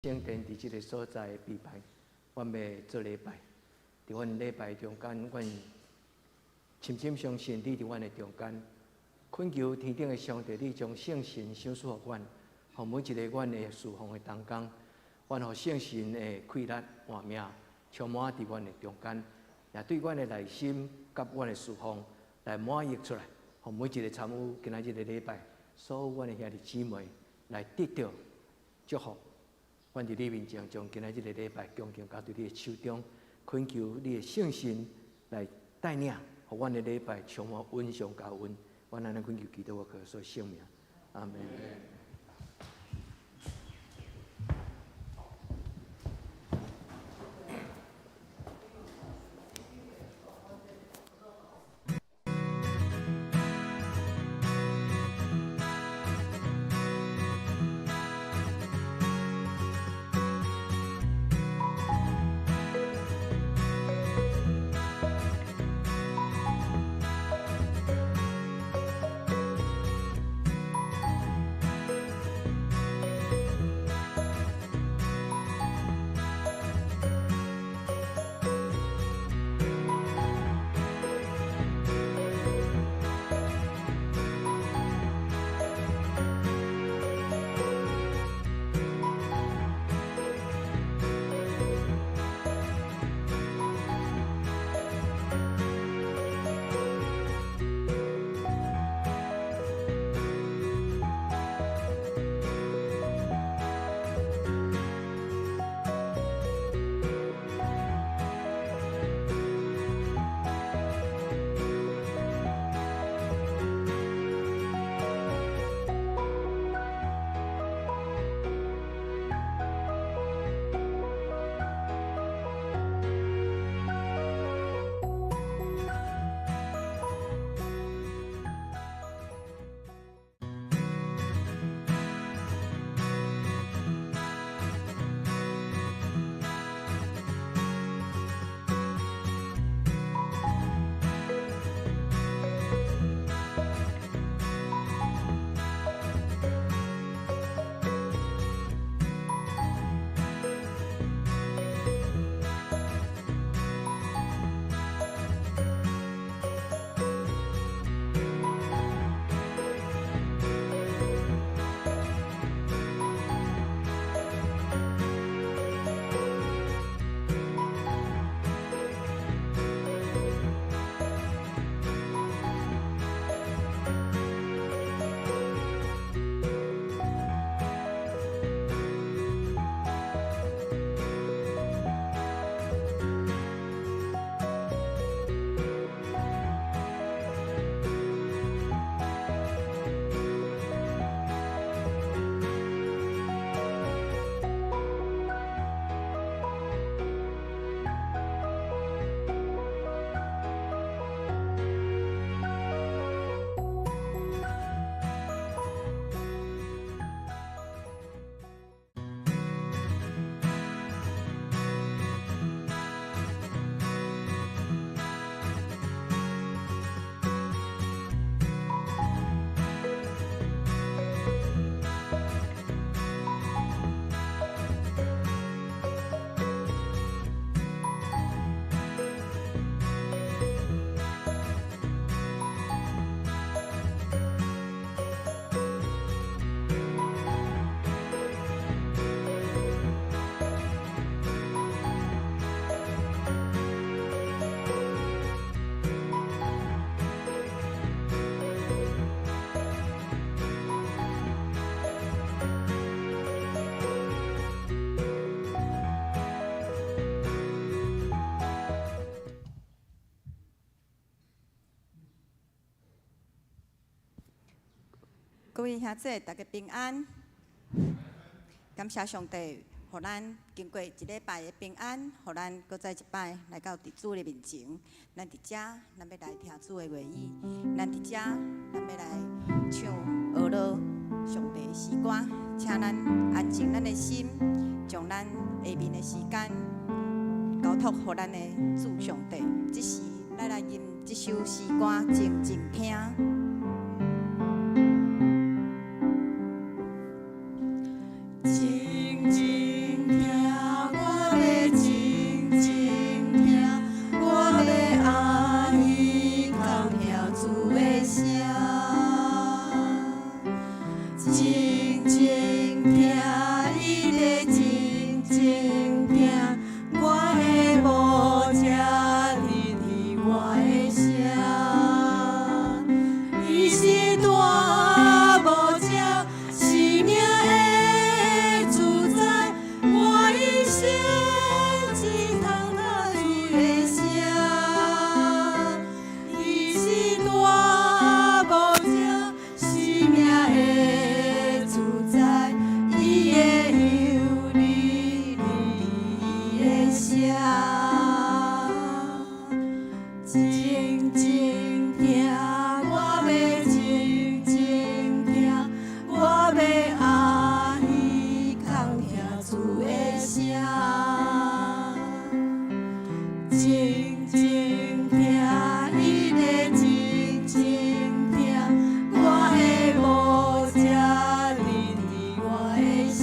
圣殿伫即个所在避排，阮要做礼拜。伫阮礼拜中间，阮深深相信你伫阮的中间，恳求天顶的上帝，你将圣神赏赐互阮，互每一个阮的侍奉的同工，阮互圣神的气力换命，充满伫阮的中间，也对阮的内心甲阮的侍奉来满溢出来，互每一个参与今仔日的礼拜，所有阮的兄弟姊妹来得到祝福。阮伫你面前，将今仔日的礼拜恭敬交伫你的手中，恳求你的圣神来带领，互阮的礼拜充满温上加温。阮安尼恳求祈祷，我靠所圣名，阿门。各位兄弟，大家平安。感谢上帝，互咱经过一礼拜的平安，互咱搁再一摆来到主的面前。咱伫遮，咱要来听主的话语；咱伫遮，咱要来唱俄罗上帝的诗歌。请咱安静咱的心，将咱下面的时间交托互咱的主上帝。这时，咱来吟这首诗歌，静静听。静静。声，静静听，伊在静静听，我的无遮认识我的声，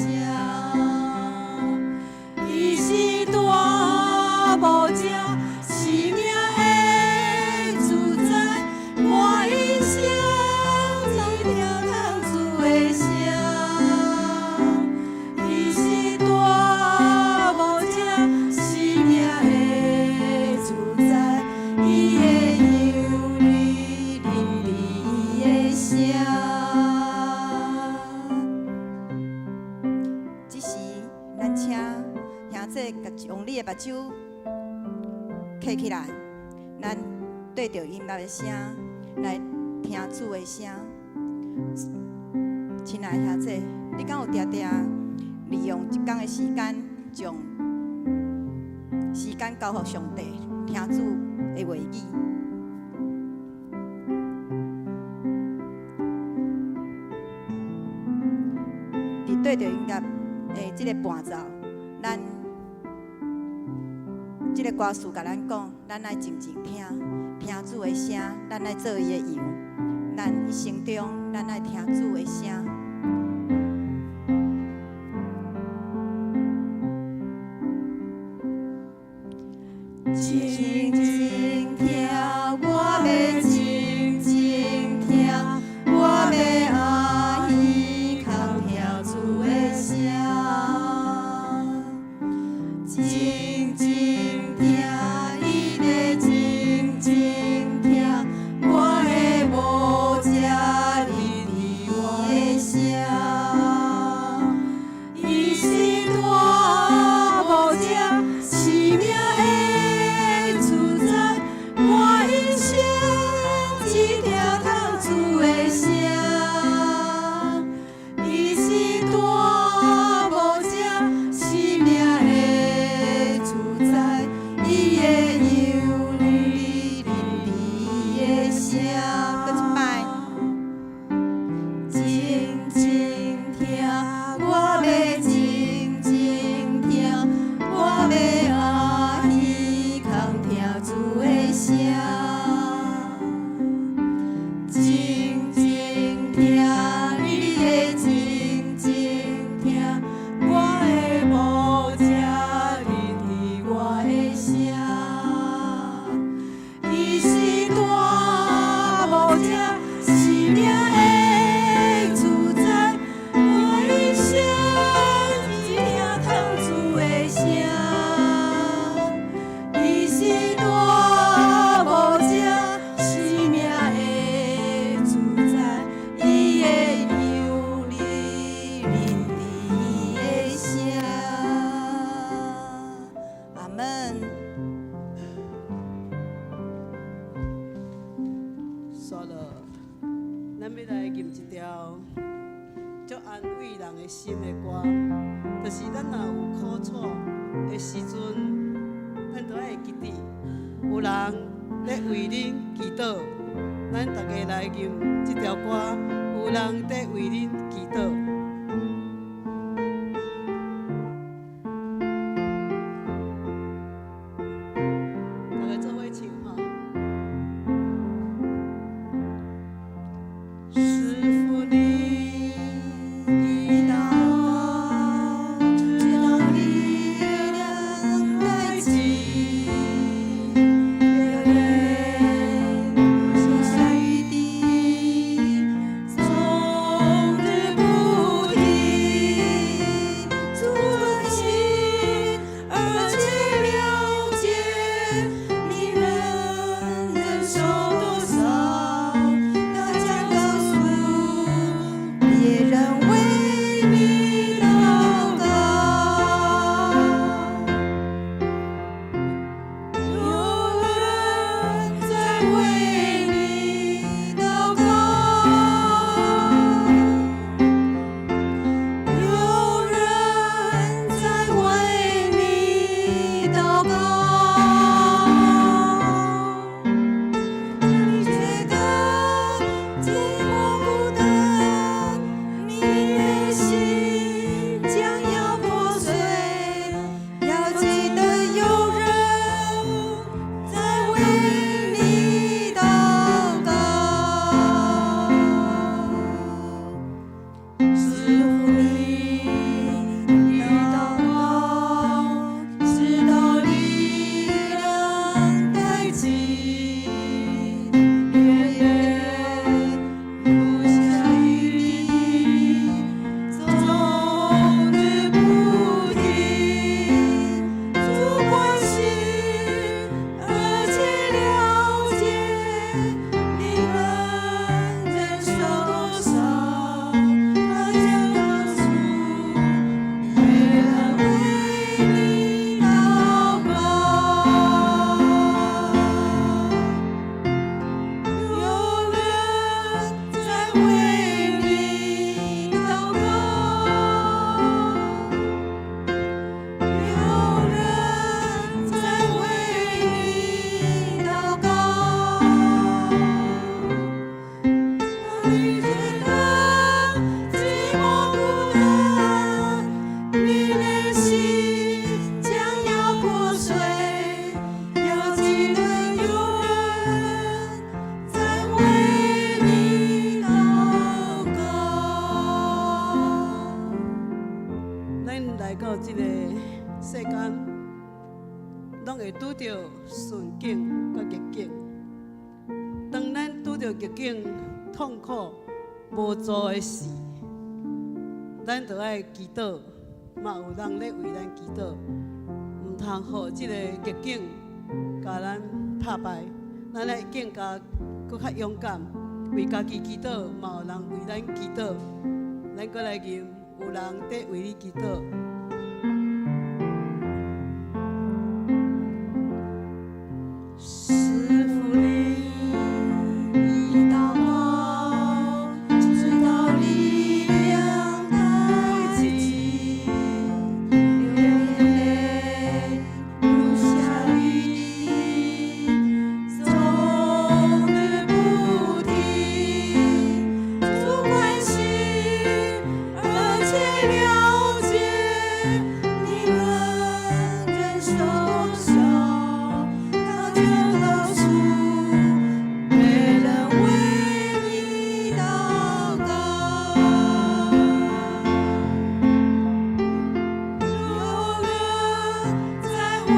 伊是大无遮生命的主宰，我一生只听通主的声。伊是大无遮生命的主宰，伊的样里认伊的声。这时，咱请兄弟用你的目睭闭起来，咱对着音乐的声来听主的声。亲爱的兄弟，你敢有定定利用一天的时间，将时间交予上帝，听主的话语？伫对着音乐的这个伴奏，咱这个歌词甲咱讲，咱爱静静听，听主的声，咱爱做伊的羊，咱一生中咱爱听主的声。静静听，我要静静听，我要阿耳空听主的声。静静听，伊在静静听，我的无遮认识我的声。伊是大无遮生命的主宰，我一生只听通主的声。伊是大无遮生命的主宰，伊的样里认伊的声。搁一摆，静静听，我要静静听，我要阿耳空听主的声。静静听，你的静静听，我的无遮认识我的声。伊是大无遮生命的主宰，我一生只听通主的声。伊是大无遮生命的主宰，伊的样里认伊的声。阿门。煞了，咱要来吟一条足安慰人的心的歌，就是咱若有苦楚的时阵，咱都爱记得有人在为恁祈祷。咱大家来吟这条歌，有人在为恁祈祷。大家做伙唱哈。师父你已到，知道力量来袭，有缘天下雨滴，终日不世间，拢会拄着顺境甲逆境。当咱拄着逆境、痛苦、无助的事，咱就爱祈祷，嘛有人咧为咱祈祷，毋通互即个逆境甲咱打败，咱爱更加搁较勇敢，为家己祈祷，嘛有人为咱祈祷，咱搁来念，有人在为你祈祷。师父你一祷告，知道力量带自己，流眼泪如下雨滴，终日不停，主关心，而且了解你们忍受多少。就露出，没人为你祷告，有人在为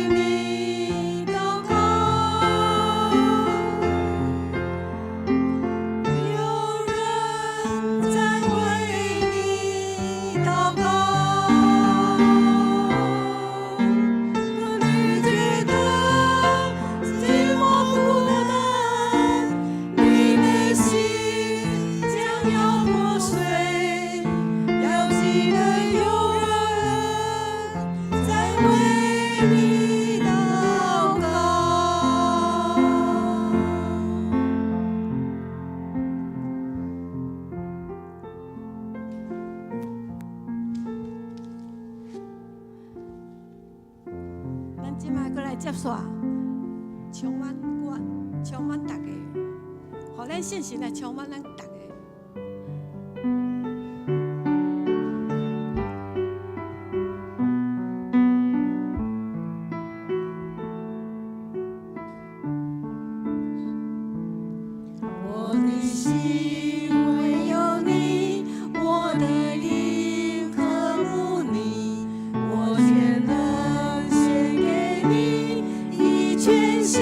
你祷告，有人在为你祷告。当你觉得寂寞孤单，你内心将要破碎，要记得有人在为你祷告。咱即摆过来接续。充满我，充满大家，互咱信心来充满咱大家。我的心唯有你，我的灵渴慕你，我全能献给你，一全心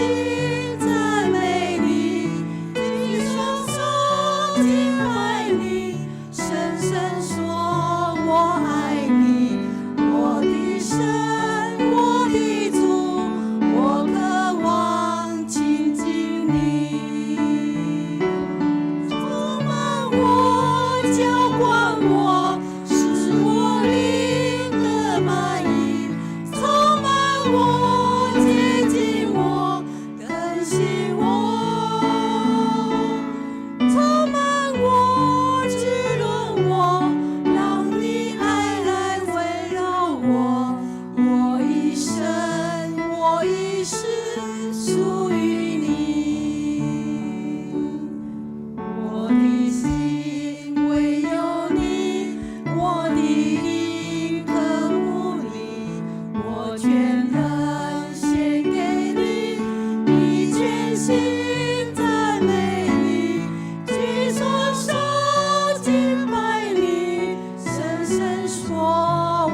赞美你，举双手敬拜你，深深说我爱你，我的神，我的主，我渴望亲近你。充满我，浇灌我，使我灵得满溢。充满我，接近我，更新我。充满我，滋润我，让你爱来围绕我。我一生，我一世属于你。我的心唯有你，我的灵渴慕你，我全能献给你，你全心赞美你，举双手敬拜你，深深说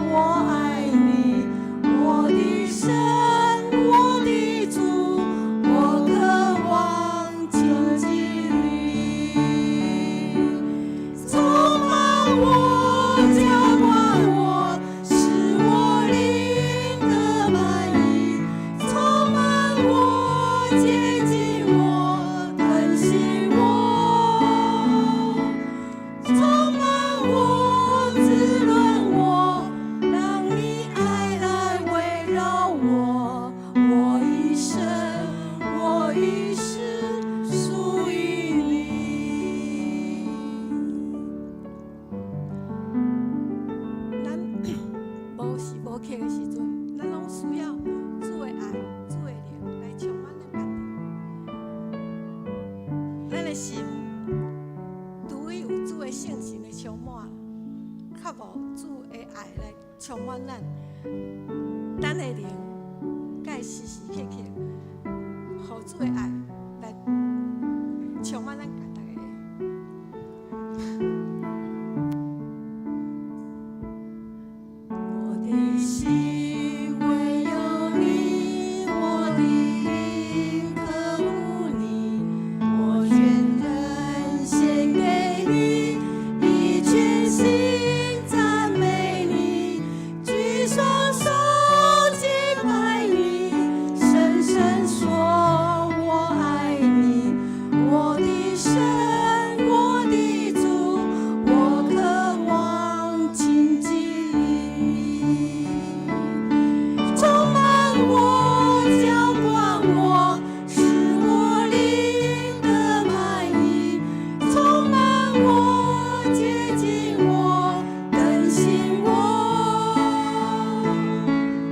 我爱你，我的神，我的主，我渴望亲近你。充满我，浇灌我，使我灵得满溢。充满我，接近我，更新我。充满我，滋润我，让你爱来围绕我。我一生，我一世属于你。咱无时无刻的时阵，咱拢需要主的爱、主的灵来充满咱家己。咱的心，除非有主的圣神的充满，较无主的爱来充满咱，咱的灵，该时时刻刻，互主的爱来充满咱家大家。我的心唯有你，我的灵渴慕你，我全人献给你，以全心赞美你，举双手敬拜你，深深说我爱你，我的神，我的主，我渴望亲近你，充满我，浇灌我，使我灵得满溢，充满我，接近我，更新我，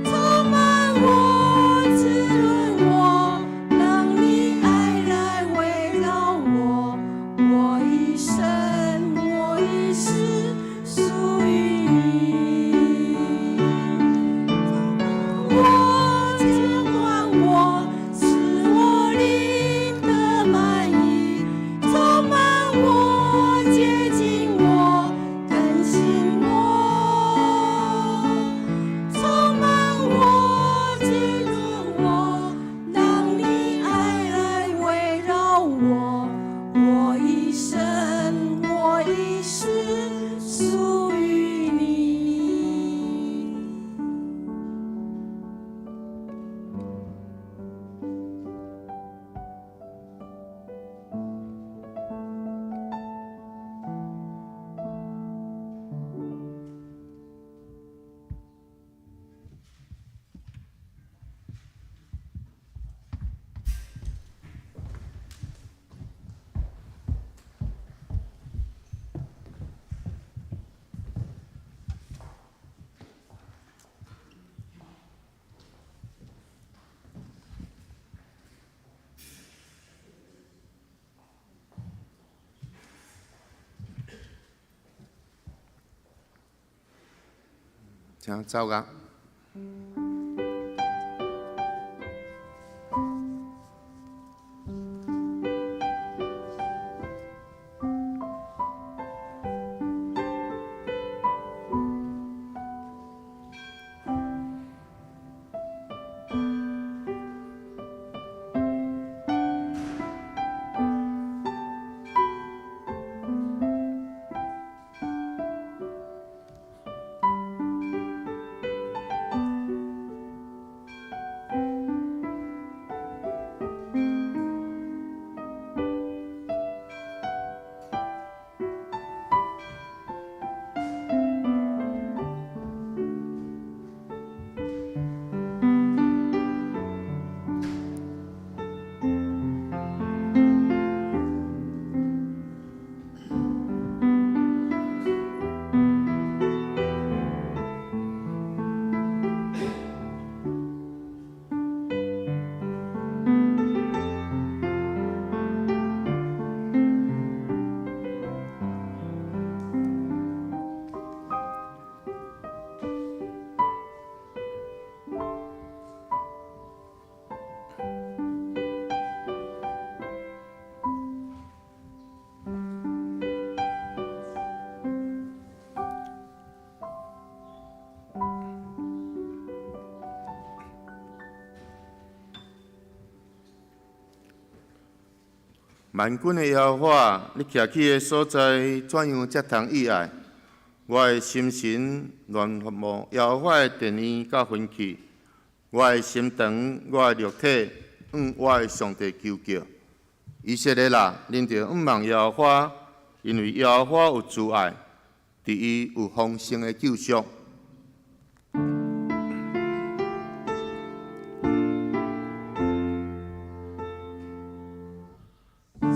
充满我，滋润我，让你爱来围绕我，我一生，我一世属于你。我浇灌我，使我灵得满溢，充满我，接近我，更新我，充满我，滋润我，让你爱来围绕我，我一生，我一世属于你。请走啊！万军的耶和华，你徛起的所在，怎样才通意爱？我的心神乱服务，耶和华的殿院甲分去。我的心肠，我的肉体，我的上帝求叫。以色列啦，恁着望耶和华，因为耶和华有慈爱，伫伊有丰盛的救赎。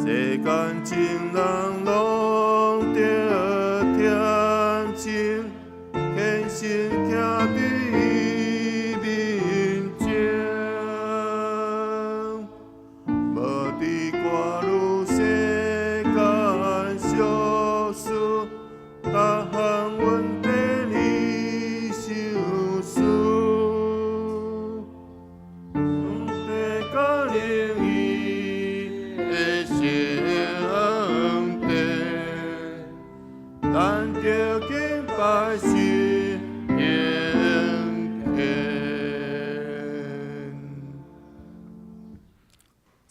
世间情人拢着天真，虔诚徛伫伊面前，无伫歌女世间小事，逐项阮缀你相思，地甲灵伊的圣地，咱着敬拜是。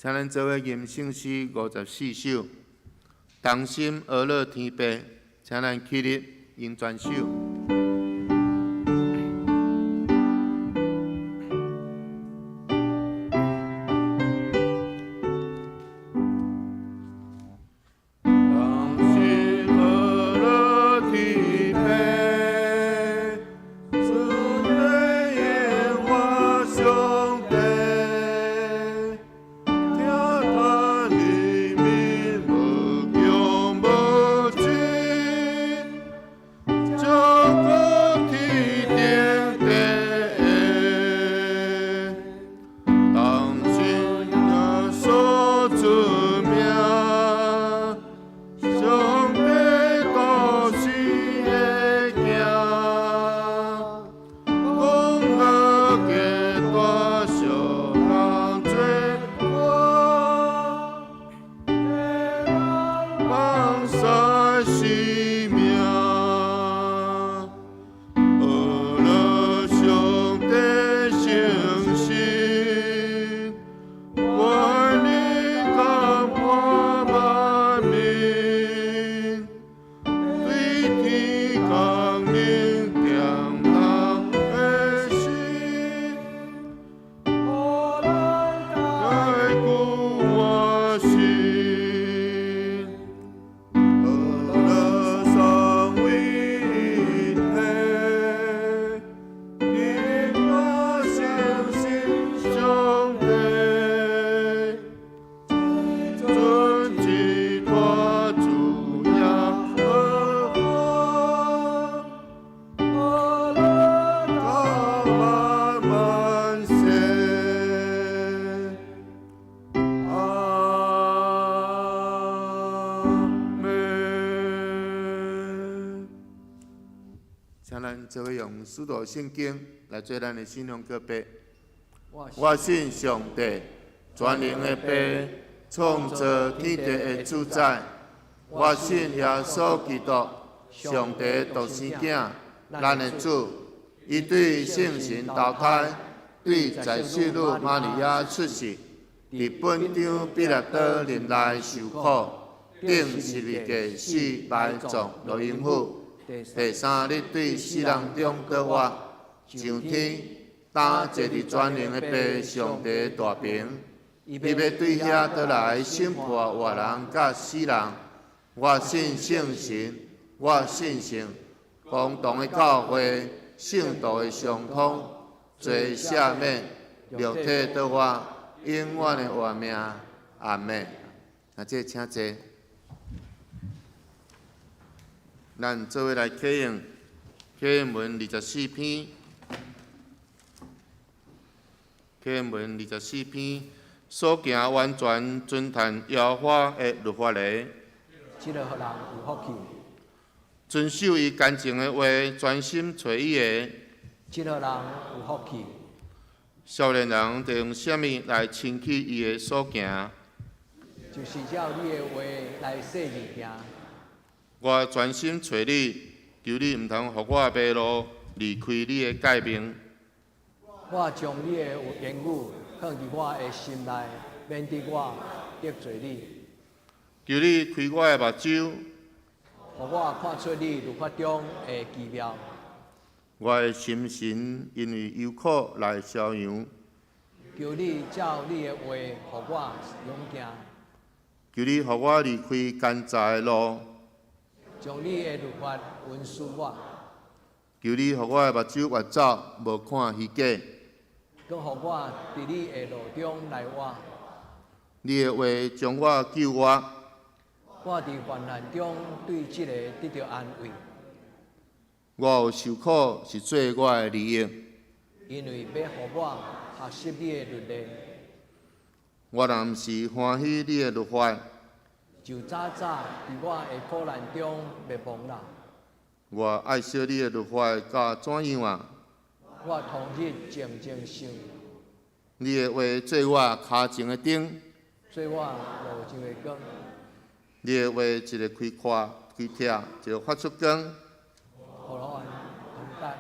请咱做伙吟圣诗54首，同心而乐天父，请咱起立吟全首。请咱做伙用使徒圣经来做咱的信仰告白。我信上帝，全能的父，创造天地的主宰。我信耶稣基督，上帝独生子，咱的主。伊对圣神投胎，对在世女玛利亚出世，伫本场彼拉多任内受苦，顶十字架死埋葬落阴府。第三日对死人中倒活，上天，担坐伫全能的父上帝大屏，伊要对遐倒来审判活人甲死人。我信圣神，我信圣，共同的教会，圣道的相通，罪赦免，肉体倒活，永远的活命。阿门。那这请坐。咱做伙来启用启用文24篇，启用文24篇，所行完全遵传耶和华的律法嘞。即个互人有福气，遵守伊干净的话，专心找伊的。即个人有福气，少年人得用什么来清起伊的所行？就是照你的话来说物件。我专心找你，求你毋通互我迷路，离开你的诫命。我将你的言语放伫我的心内，免得我得罪你。求你开我的目睭，互我看出你律法中的奇妙。我的心神因为忧苦来消扬。求你照你的话，互我勇行。求你互我离开奸诈的路。将你的律法允许我，求你互我的目睭越走，无看虚假。更互我伫你的路中来活。你的话将我救活。我伫患难中对这个得到安慰。我有受苦是做我的利益，因为要互我学习你的律例。我若毋是欢喜你的律法，就早早伫我的苦难中灭亡啦。我爱惜你的律法到怎样啊？我同日静静想，你的话做我脚前的灯，做我路上的光。你的话一个开阔开拆，一个发出光。互我同在。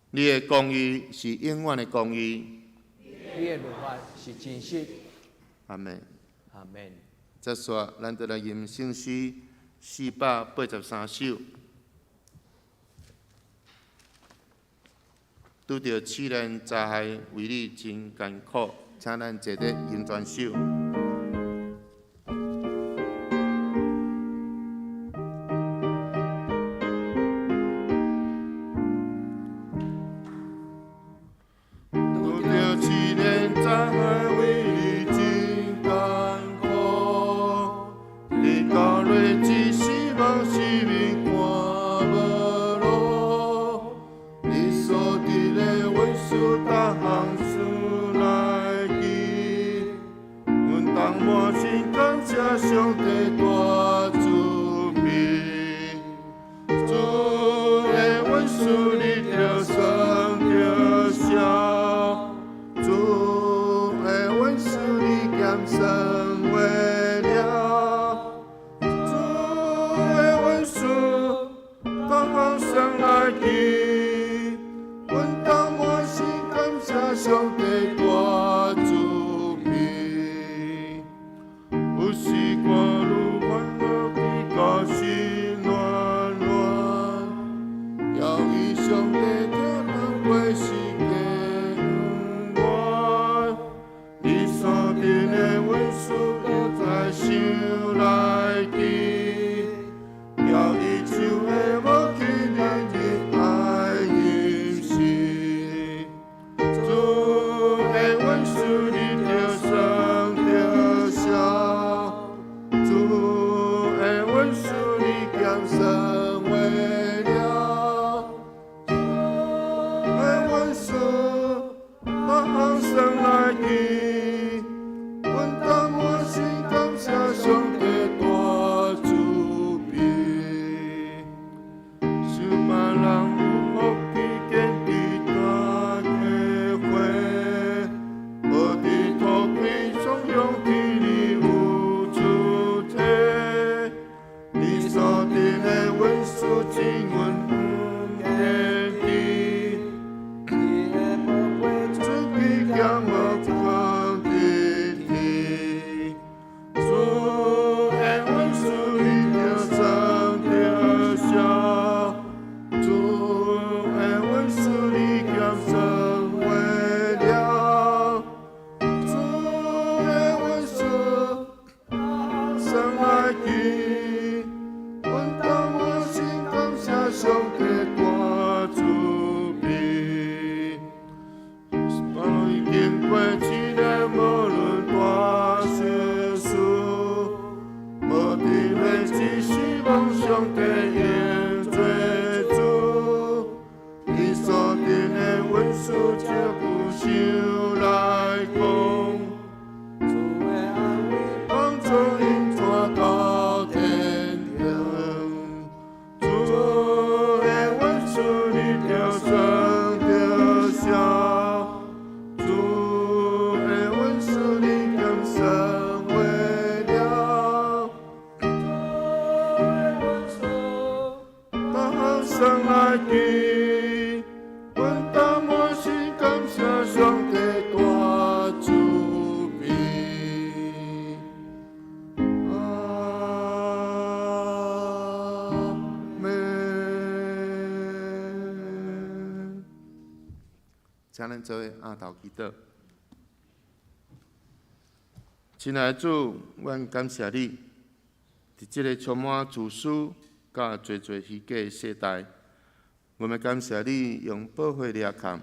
你的公义是永远的公义。你的律法是真实。阿门。阿门。接续，咱就来吟圣诗483首。拄着试炼灾害，为你真艰苦，请咱坐伫吟全首。拄着试炼灾害，为你真艰苦，你到日子希望生命看无路，你所伫的阮事，逐项事来记。阮当满心感谢上帝大慈悲，主的阮事你着算着笑，主的阮事你减算为了，主的阮事逐项算来记。阮当满心感谢上帝大慈悲，有时我愈烦恼比较心乱乱，要以上帝听人过世的恩怨，你所定的阮事我在想来记，要以手的无去日日爱饮食。主的阮事你着算着笑，主的阮事你减算为了，主的阮事逐项算来记。阮当满心感谢上帝大慈悲，想别人有福气，坚持大家伙，无伫土地上向天你有主体。你所定的阮事，真阮坚持，你的宝贝准备咸无放伫天。主的阮事你着算着笑，主的阮事你减算为了，主的阮事算来记。阮当满心感谢上帝大慈悲，把路已经过试炼，无论大小事，无伫日子希望上帝应做主。你所定的阮事，借久想来讲，主的安慰帮助因带到天庭。主的阮事你着算着笑，主的阮事你减算为了，主的阮事逐项算来记。阮当满心感谢上帝大慈悲。阿门。请咱做阿头祈祷。亲爱的主，阮感谢你，伫即个充满自私甲做虚假的世代，我们感谢你用保护掠抗，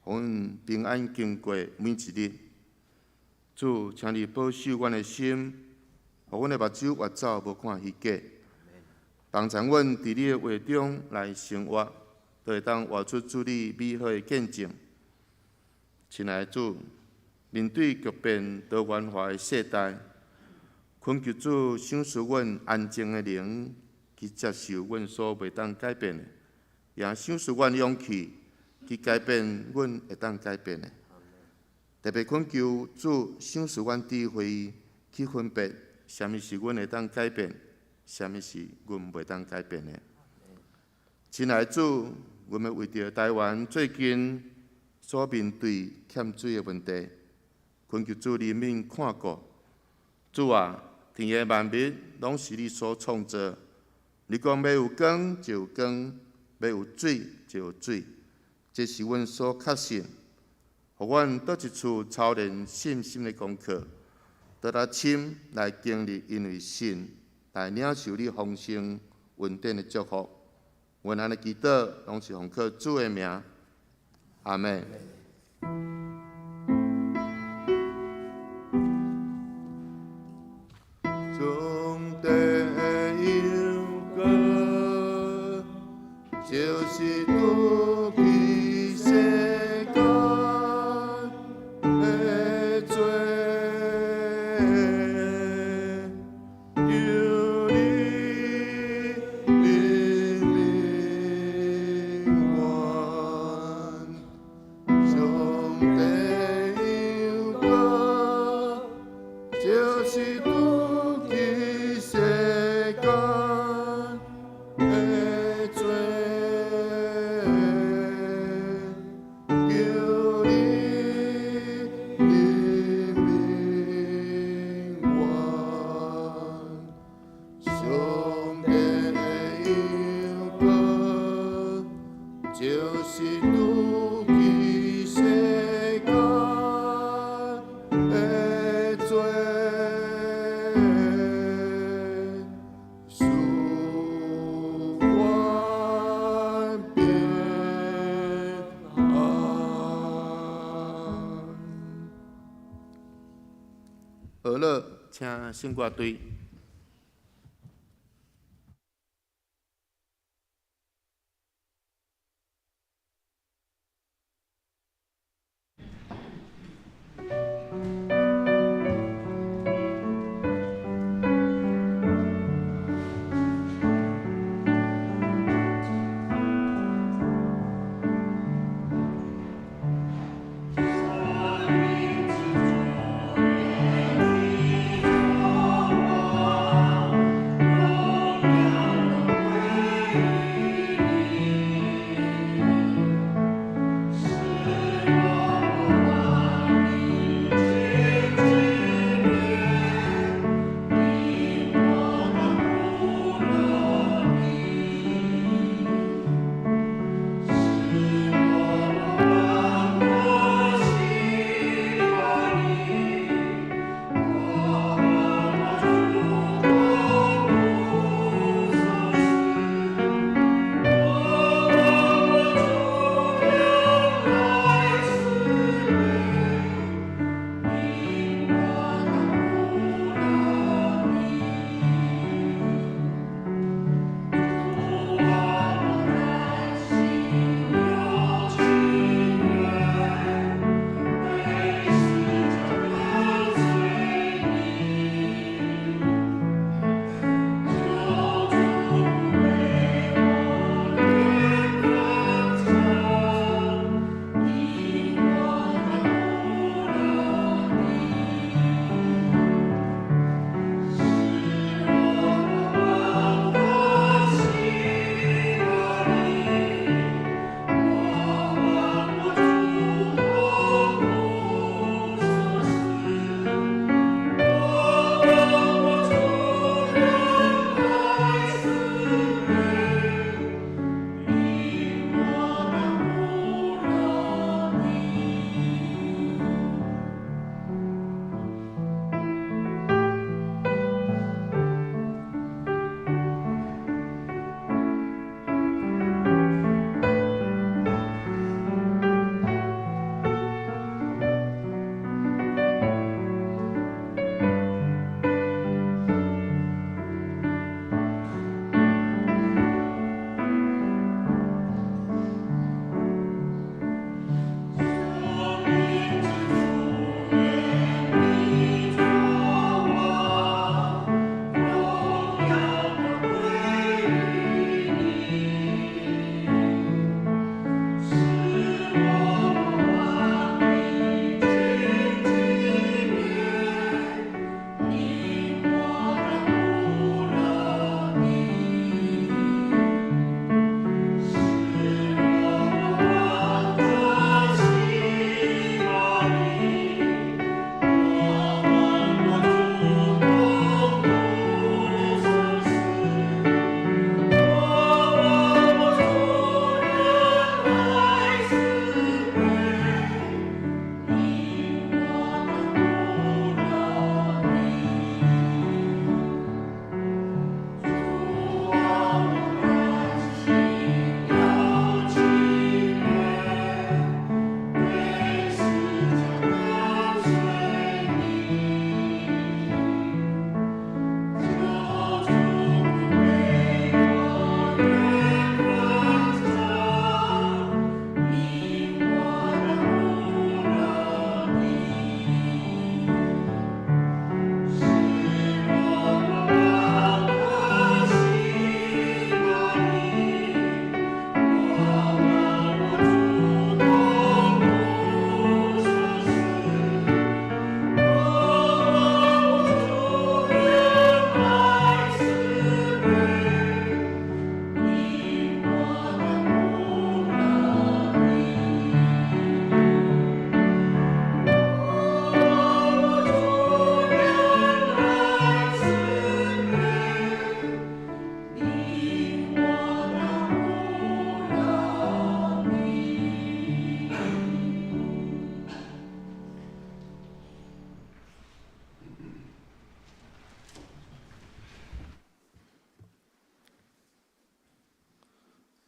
互阮平安经过每一日。主，请你保守阮的心，互阮的目睭越走无看虚假，帮助阮伫你的话中来生活，就会当活出主你美好的见证。亲爱的主，面对局变多元化的世代，恳求主赏赐阮安静的灵，去接受阮所袂当改变的，也赏赐阮勇气去改变阮会当改变的。特别恳求主赏赐阮智慧，去分别什么是阮会当改变，什么是阮袂当改变的。亲爱的主，我们为着台湾最近所面对欠水的问题，恳求主怜悯看顾。主啊，天下万物拢是你所创造，你讲要有光就有光，要有水就有水，这是阮所确信。互阮倒一处操练信心的功课，倒来深来经历，因为信来领受你丰盛稳定的祝福。阮安尼祈祷，拢是奉靠主的名，阿门。上帝的忧歌，就是主基世间的罪，求你怜悯我。上帝忧歌，就是主基世间的罪，求你怜悯我。上帝的忧歌，就是主基世间的罪，使我平安。好了，请圣歌队。生命之主，为你作王。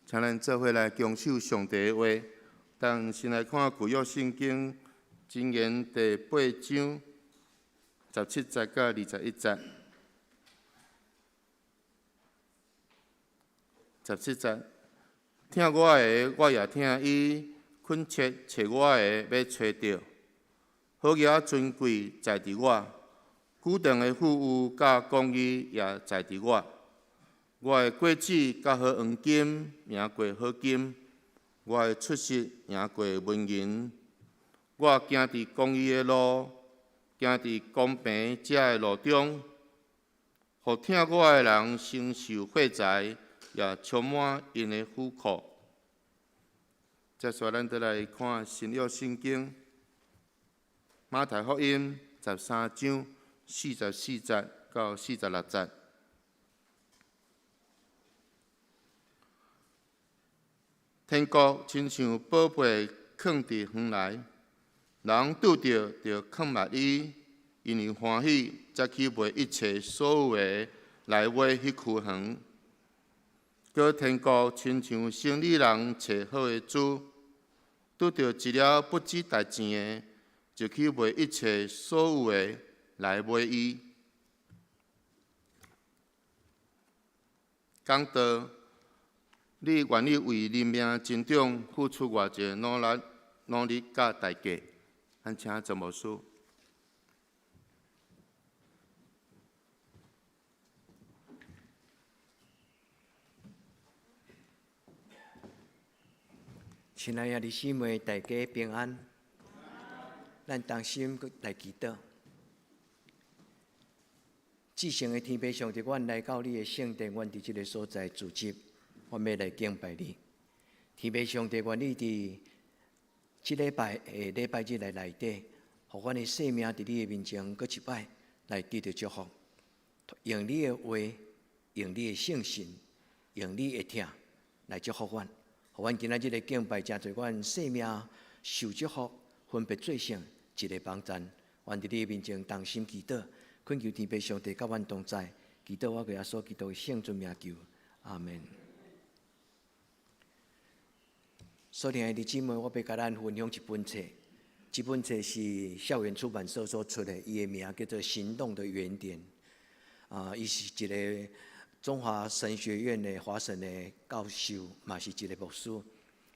请咱做伙来强守上帝的话。当先来看旧约圣经箴言第8章17节到21节。17节，听我的，我也听伊；恳切找我的，要找着。好业尊贵在伫我，久长的富有甲公义也在伫我。我的果子甲好黄金赢过好金，我的出息赢过文银。我行伫公义的路，行伫公平者的路中，互听我的人承受货财。也充满因的虎口。接下咱再来看新约圣经马太福音13章44节到46节。天国亲像宝贝藏伫园内，人拄着就藏密伊，因为欢喜，才去卖一切所有的来买迄区园。搁天国亲像生理人找好的主，拄着一了不知代志的，就去卖一切所有的来买伊。讲到你愿意为人命增长付出偌济努力甲代价？咱请陈牧师。亲爱的姊妹，大家平安。咱同心来祈祷。至圣的天父上帝，阮来到你的圣殿，阮伫即个所在聚集，阮要来敬拜你。天父上帝，愿你伫即礼拜礼拜日内底，互阮的生命伫你的面前，搁一摆来得到祝福。用你的话，用你的圣心，用你的听来祝福阮。互阮今仔日的敬拜，真侪阮生命受祝福，分别做成一个帮赞。阮伫你面前同心祈祷，恳求天父上帝甲阮同在。祈祷我为耶稣基督的圣尊名求，阿门。所听的姊妹，我要甲咱分享一本册，这本册是校园出版社所出的，伊的名叫做《行动的原点》。伊是一个中华神学院的华神的教授，嘛是一个牧师，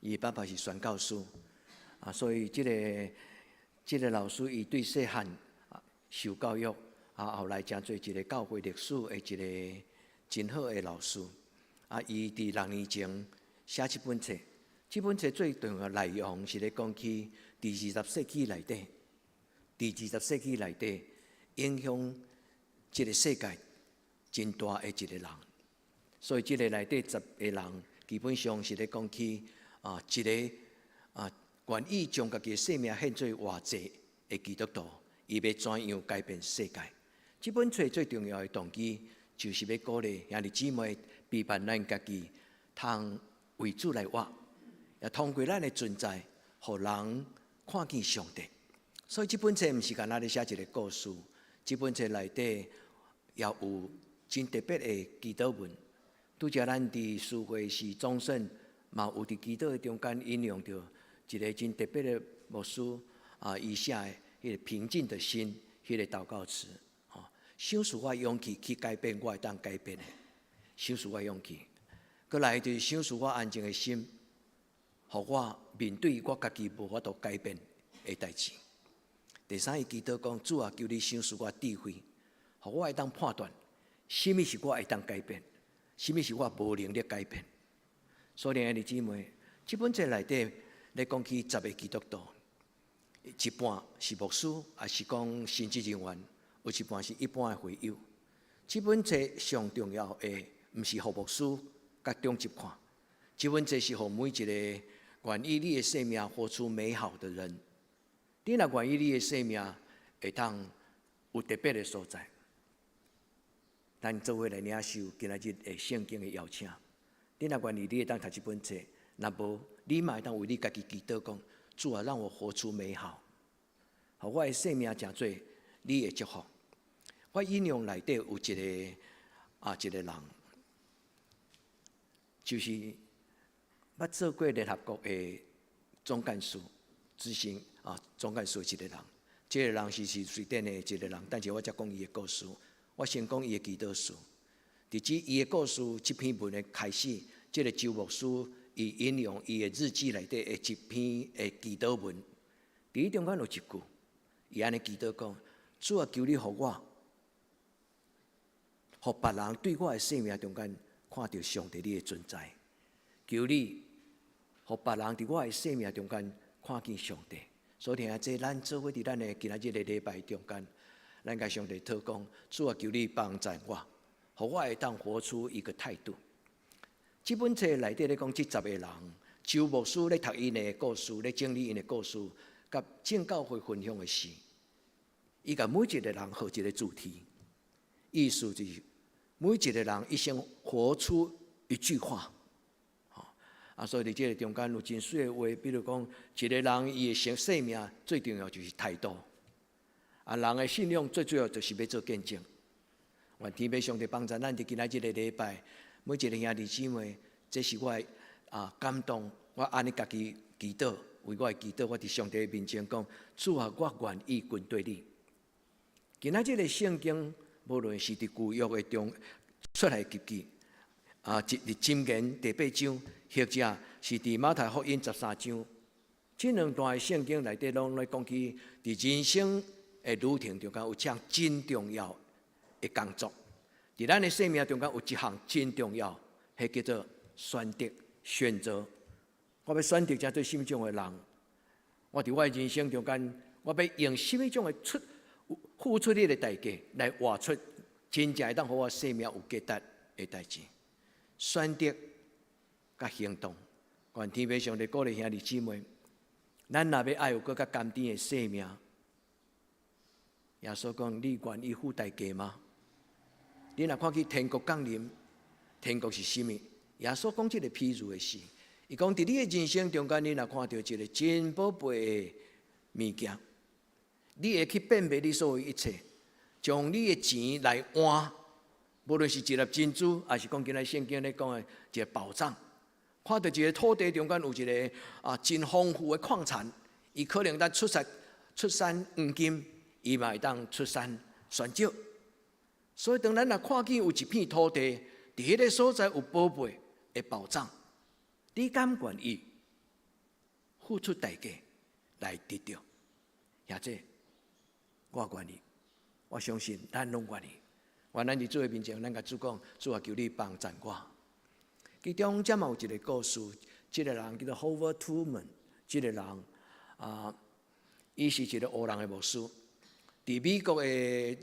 伊爸爸是宣教师，所以这个老师伊对细汉受教育，后来成做一个教会历史的一个真好的老师。伊伫6年前写这本册，这本册最重要的内容是咧讲起第20世纪内底，影响这个世界真大的一个人。所以这个内底10个人，基本上是咧讲起一个愿意将家己的生命献做活祭的基督徒，伊要怎样改变世界？这本册最重要的动机，就是要鼓励兄弟姊妹陪伴咱家己，通为主来活，也通过咱的存在，互人看见上帝。所以这本册毋是干那咧写一个故事，这本册内底也有真特别的祈祷文。拄则咱伫思会时总审嘛有伫祈祷的中间引用到一个真特别的牧师伊写的迄个平静的心迄个祷告词，想使我勇气去改变我会当改变的，想使我勇气，搁来就是想使我安静的心，互我面对我家己无法度改变的代志。第三，伊祈祷讲主啊，求你想使我智慧，互我会当判断，什么是我会当改变，什么是我无能力改变。所以，兄弟姊妹，这本册内底咧讲起10个基督徒，一半是牧师，也是讲神职人员，有一半是一般的会友。这本册上重要的，毋是互牧师甲中级看，这本册是互每一个愿意你的生命活出美好的人。你若愿意你的生命会当有特别的所在，咱做伙来领受今仔日的圣经的邀请。你若愿意，你会当读这本册；若无，你嘛会当为你家己祈祷讲：主啊，让我活出美好，互我的生命成做你的祝福。我引用内底有一个人，就是捌做过联合国的总干事，执行总干事一个人。这个人是瑞典的一个人，但是我才讲伊的故事。我先讲伊的祈祷书。伫伊的故事这篇文的开始，这个周牧师伊引用伊的日记内底的一篇的祈祷文。伫中间有一句，伊安尼祈祷讲：主啊，求你互我，互别人对我的生命中间看到上帝你的存在。求你，互别人伫我的生命中间看见上帝。所以听这咱做伙伫咱的今仔日的礼拜中间，咱甲上帝祷讲：主啊，求你帮助我，互我会当活出一个态度。这本册内底咧讲，这10个人，周牧师咧读因的故事，咧整理因的故事，甲正教会分享的事。伊甲每一个人互一个主题，意思就是每一个人一生活出一句话。所以伫这个中间有真水的话，比如讲，一个人伊的生命最重要就是态度。人的信仰最主要就是要做见证。愿天父上帝帮助咱伫今仔日的礼拜，每一个兄弟姊妹，这是我感动。我安尼家己祈祷，为我的祈祷，我伫上帝的面前讲：主啊，我愿意跟对你。今仔日的圣经，无论是伫旧约的中出来记记。伫箴言第8章，或者是伫马太福音13章，这两段的圣经内底拢来讲起伫人生的旅程中间有一项真重要的工作。伫咱的生命中间有一项真重要，迄叫做选择、选择。我要选择这对什么种的人？我伫我的人生中间，我要用什么种的付出力的代价来活出真正会当互我生命有价值的代志。选择甲行动，愿天父上帝鼓励兄弟姊妹，咱若要爱有更较甘甜的生命，耶稣讲：你愿意付代价吗？你若看去天国降临，天国是什么？耶稣讲这个譬如的事，伊讲伫你的人生中间，你若看到一个真宝贝的物件，你会去辨别你所有一切，将你的钱来换。无论是一粒珍珠，还是讲今仔圣经咧讲的一个宝藏，看到一个土地中间有一个真丰富的矿产，伊可能当出产黄金，伊嘛会当出产泉石。所以当咱若看见有一片土地，伫迄个所在有宝贝的宝藏，你敢愿意付出代价来得到？或者我愿意，我相信咱拢愿意。原来伫主的面前，咱甲主讲：主啊，求你帮助我。其中则嘛有一个故事，这个人叫做 Howard Truman， 这个人伊是一个黑人的牧师。伫美国的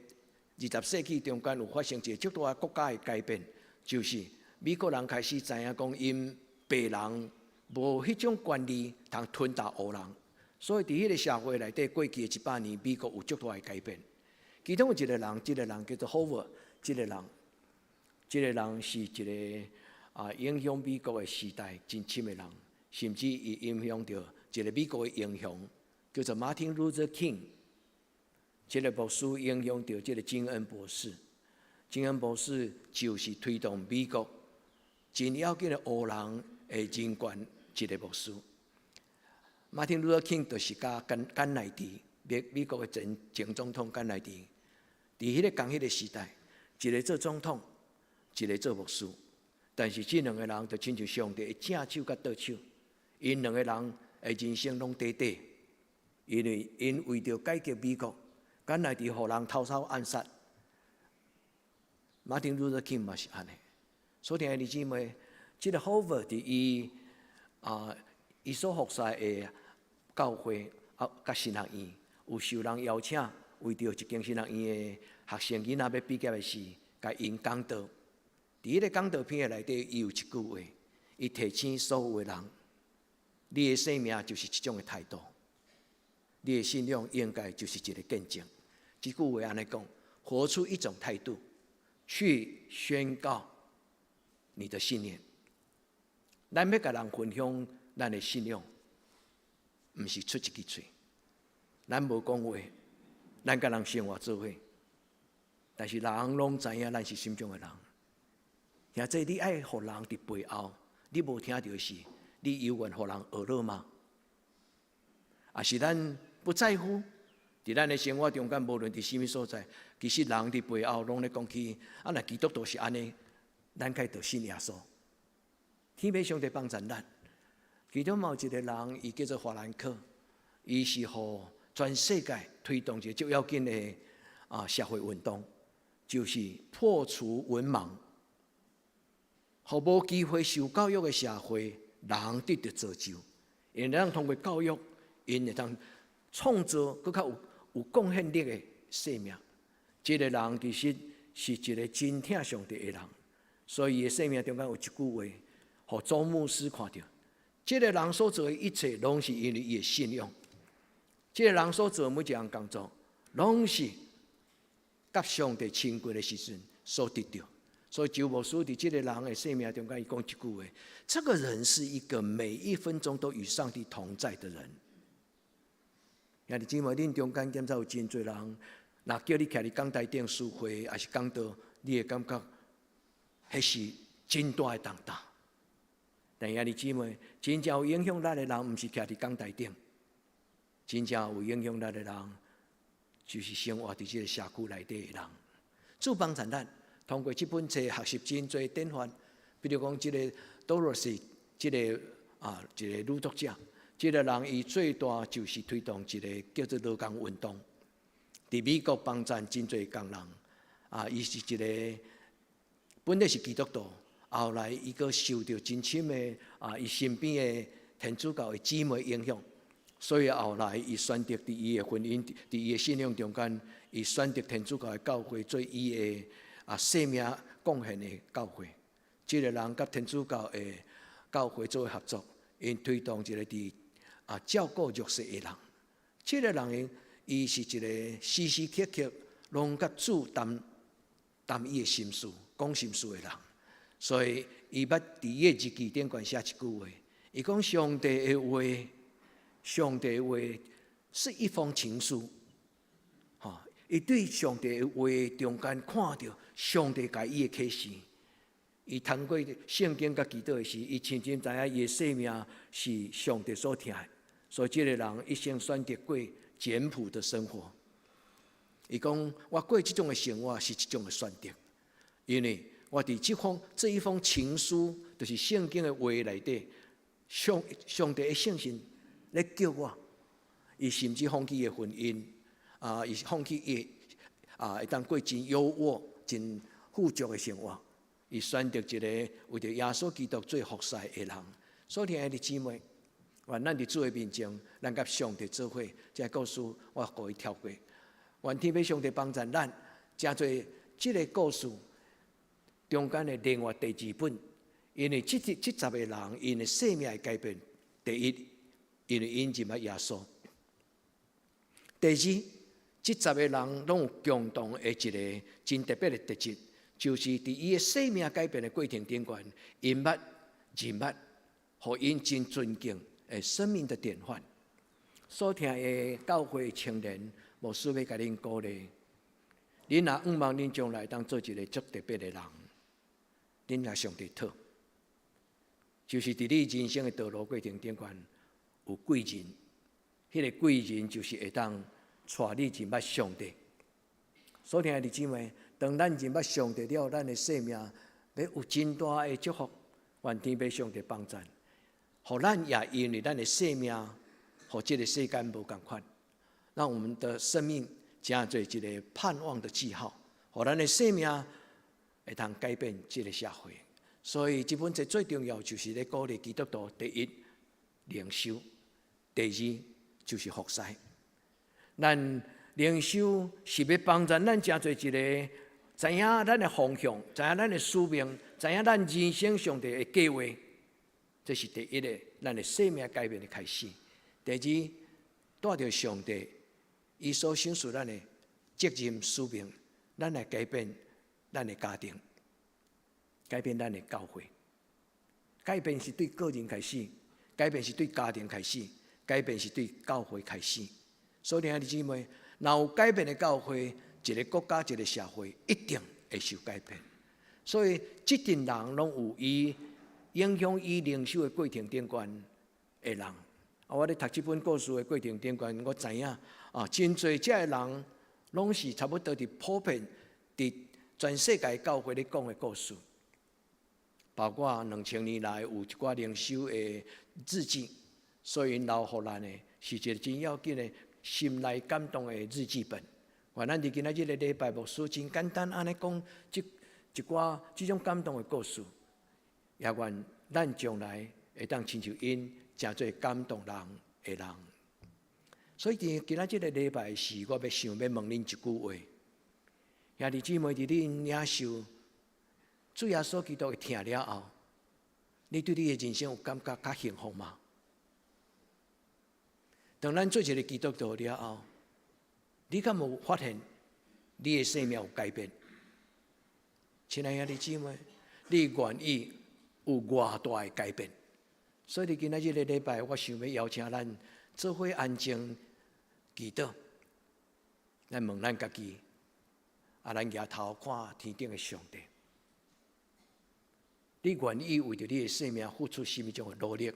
20世纪中间，有发生一个足大国家的改变，就是美国人开始知影讲，因白人无迄种权利通吞大黑人，所以伫迄个社会内底，过去的100年，美国有足大的改变。其中有一个人，这个人叫做 Howard， 这个人是一个影响美国的时代真深的人，甚至伊影响到一个美国的英雄，叫做 Martin Luther King。这个牧师影响到这个金恩博士，金恩博士就是推动美国真要紧的黑人的人权一个牧师。Martin Luther King 就是甲甘乃迪，美国的前总统甘乃迪。伫迄个同迄个时代，一个做总统，一个做牧师，但是这两个人就亲像上帝的正手甲倒手，因两个人的人生拢短短，因为因为着改革美国，甘乃迪互人偷抄暗杀，马丁路德金嘛是安尼。所以弟兄姊妹，这个 Howard 伫伊所服侍的教会甲神学院有受人邀请。为着一间神学院的学生囡仔要毕业的时，甲因讲道。伫迄个讲道片的内底，伊有一句话，伊提醒所有的人：你的生命就是一种的态度，你的信仰应该就是一个见证。这句话安尼讲，活出一种态度，去宣告你的信念。咱要甲人分享咱的信仰，毋是出一支嘴，咱无讲话。咱甲人生活做伙，但是人拢知影咱是什么种的人。或者你爱互人伫背后，你无听到的是，你有缘互人学乐吗？还是咱不在乎？伫咱的生活中间，无论伫什么所在，其实人伫背后拢咧讲起，若基督徒是安尼，咱该着信耶稣。天父上帝帮助咱。其中某一个人，伊叫做法兰克，伊是互全世界推动一个最要紧的社会运动，就是破除文盲，互无机会受教育的社会人得到造就，因为咱通过教育，因会当创造更较有贡献力的生命。这个人其实是一个真疼上帝的人，所以伊的生命中间有一句话，互周牧师看到。这个人所做的一切，拢是因为伊的信仰。这个人所做每一项工作，拢是甲上帝亲近的时阵所得到。所以周牧师伫这个人的生命中间，伊讲一句话：这个人是一个每一分钟都与上帝同在的人。兄弟姊妹，恁中间检查有真侪人，若叫你徛伫讲台顶抒会，还是讲道，你会感觉迄是真大的重担。但兄弟姊妹，真正有影响咱的人，毋是徛伫讲台顶，真正有影响咱的人，就是生活伫这个社区内底的人。主帮助咱，通过这本册学习真侪典范，比如讲这个Dorothy，这个一个女读者，这个人伊最大就是推动一个叫做劳工运动，伫美国帮助真侪工人，伊是一个本来是基督徒。后来，伊阁受到真深的伊身边的天主教的姊妹影响，所以后来伊选择伫伊的婚姻、伫伊的信仰中间，伊选择天主教的教会做伊的生命贡献的教会。这个人甲天主教的教会做合作，因推动一个伫照顾弱势的人。这个人伊是一个时时刻刻拢甲主谈伊的心事、讲心事的人。所以，伊捌伫伊的日记顶管写一句话，伊讲上帝的话，上帝的话是一封情书。伊对上帝的话中间看到上帝给伊的启示，伊通过圣经甲祈祷的时，伊深深知影伊的生命是上帝所听的。所以，这个人一生选择过简朴的生活。伊讲我过这种的生活是一种的选择，因为我伫这一封情书，就是圣经的话内底，上帝的圣心咧叫我，伊甚至放弃伊的婚姻，伊放弃伊会当过真优渥、真富足的生活，伊选择一个为着耶稣基督做服侍的人。所以，兄弟姊妹，愿咱伫主的面前，咱甲上帝做伙，这故事我互伊跳过。愿天父上帝帮助咱，真侪这个故事。中间的另外第二本，因为这10个人，因的生命的改变。第一，因为因认识耶稣；第二，这10个人拢有共同的一个真特别的特质，就是伫伊的生命改变的过程中间，因捌认捌，互因真尊敬的生命的典范。所听的教会青年，牧师要甲恁鼓励，恁若毋望恁将来当做一个足特别的人。恁向上帝讨，就是伫你人生的道路过程中间有贵人，迄个贵人就是会当带你认捌上帝。所以，兄弟姊妹，当咱认捌上帝了，咱的生命要有真大的祝福。愿天父上帝帮助，互咱也因为咱的生命，和这个世间无共款，让我们的生命真做一个盼望的记号，互咱的生命。会通改变这个社会，所以这本册最重要就是咧鼓励基督徒：第一，灵修；第二，就是服侍。咱灵修是要帮助咱真做一个知影咱的方向，知影咱的使命，知影咱人生上帝的计划。这是第一个，咱的生命改变的开始。第二，带着上帝伊所赏赐咱的责任使命，咱来改变。咱的家庭，改变咱的教会，改变是对个人开始，改变是对家庭开始，改变是对教会开始。所以，兄弟姊妹，若有改变的教会，一个国家、一个社会一定会受改变。所以，这群人拢有伊影响伊灵修的过程顶悬的人。我咧读这本故事的过程顶悬，我知影真侪遮的人，拢是差不多伫普遍伫全世界教会咧讲的故事，包括2000年来有一寡灵修的日记，所以留互咱的是一个真要紧的心内感动的日记本。咱伫今仔日的礼拜牧师真简单安尼讲一寡即种感动的故事，也愿咱将来会当亲像因，诚做感动人的人。所以今仔日的礼拜是我要想要问恁一句话：兄弟姊妹，伫恁领受主耶稣基督的疼了后，你对你的人生有感觉较幸福吗？当咱做一个基督徒了后，你敢有发现你的生命有改变？亲爱的兄弟姊妹，你愿意有偌大的改变？所以今仔日的礼拜，我想要邀请咱做伙安静祈祷，咱问咱家己，咱抬头看天顶的上帝，你愿意为着你的生命付出什么种的努力？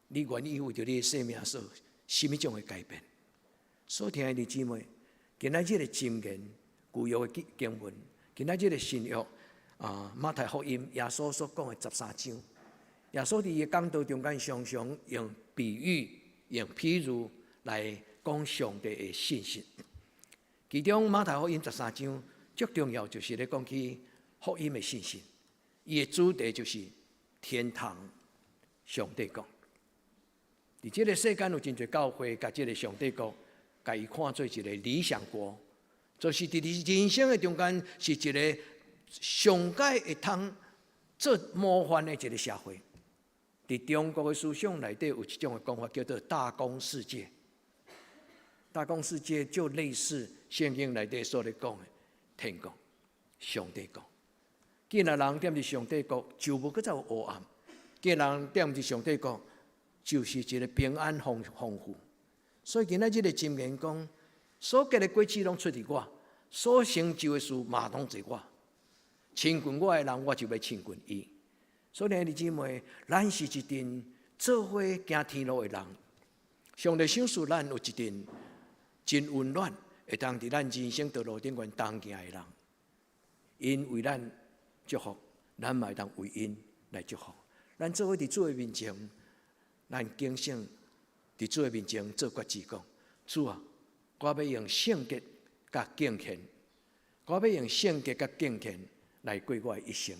你愿意为着你的生命做什么种的改变？所以，亲爱的姊妹，今仔日的箴言、旧约的经文，今仔日的新约马太福音耶稣所讲的13章，耶稣伫伊的讲道中间常常用比喻、用譬如来讲上帝的信息。其中马太福音13章最重要就是咧讲起福音的信息，伊的主题就是天堂。上帝国，伫这个世间有真侪教会，甲这个上帝国，甲伊看做一个理想国，就是伫人生的中间是一个上界会通做模范的一个社会。伫中国的思想内底有一种的讲法，叫做大公世界。大公世界就类似圣经内底所咧讲的天国、上帝国。既然人踮伫上帝国，就无搁再有黑暗；既然踮伫上帝国，就是一个平安丰富。所以今仔日的箴言讲，所结的果子拢出伫我，所成就的事嘛拢在我。亲近我的人，我就要亲近伊。所以，兄弟姊妹，咱是一群做伙行天路的人。上帝赏赐咱有一群真温暖，会当伫咱人生道路顶悬同行的人。因为咱祝福，咱嘛会当为因来祝福。咱做伙伫主的面前，咱警醒伫主的面前做决志讲：主啊，我要用圣洁甲敬虔，我要用圣洁甲敬虔来过我的一生。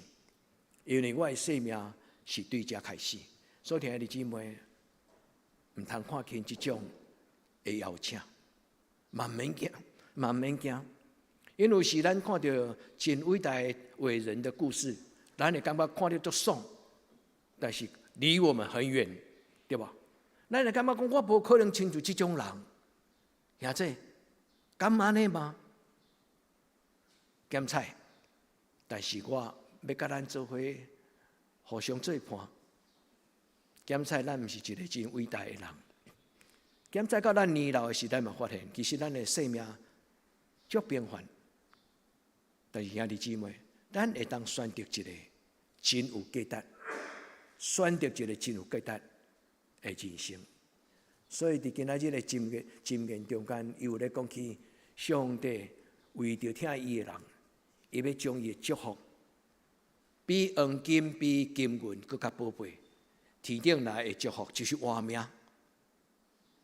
因为我的生命是对这开始，所以，兄弟姊妹，唔通看轻这种的邀请，慢慢行，慢慢行。因为是咱看到真伟大的伟人的故事，咱会感觉看到足爽，但是离我们很远，对吧？咱会感觉讲，我无可能亲像这种人，兄弟，敢安尼吗？检采，但是我要甲咱做伙互相做伴，检采咱毋是一个真伟大的人。检采到咱年老的时代嘛，发现其实咱的生命足平凡。但是兄弟姊妹，咱会当选择一个真有价值，选择一个真有价值的人生。所以伫今仔日的箴言中间，伊有咧讲起上帝为着听伊的人，伊要将伊的祝福，比黄金、比金银更较宝贝。天顶来的祝福就是活命，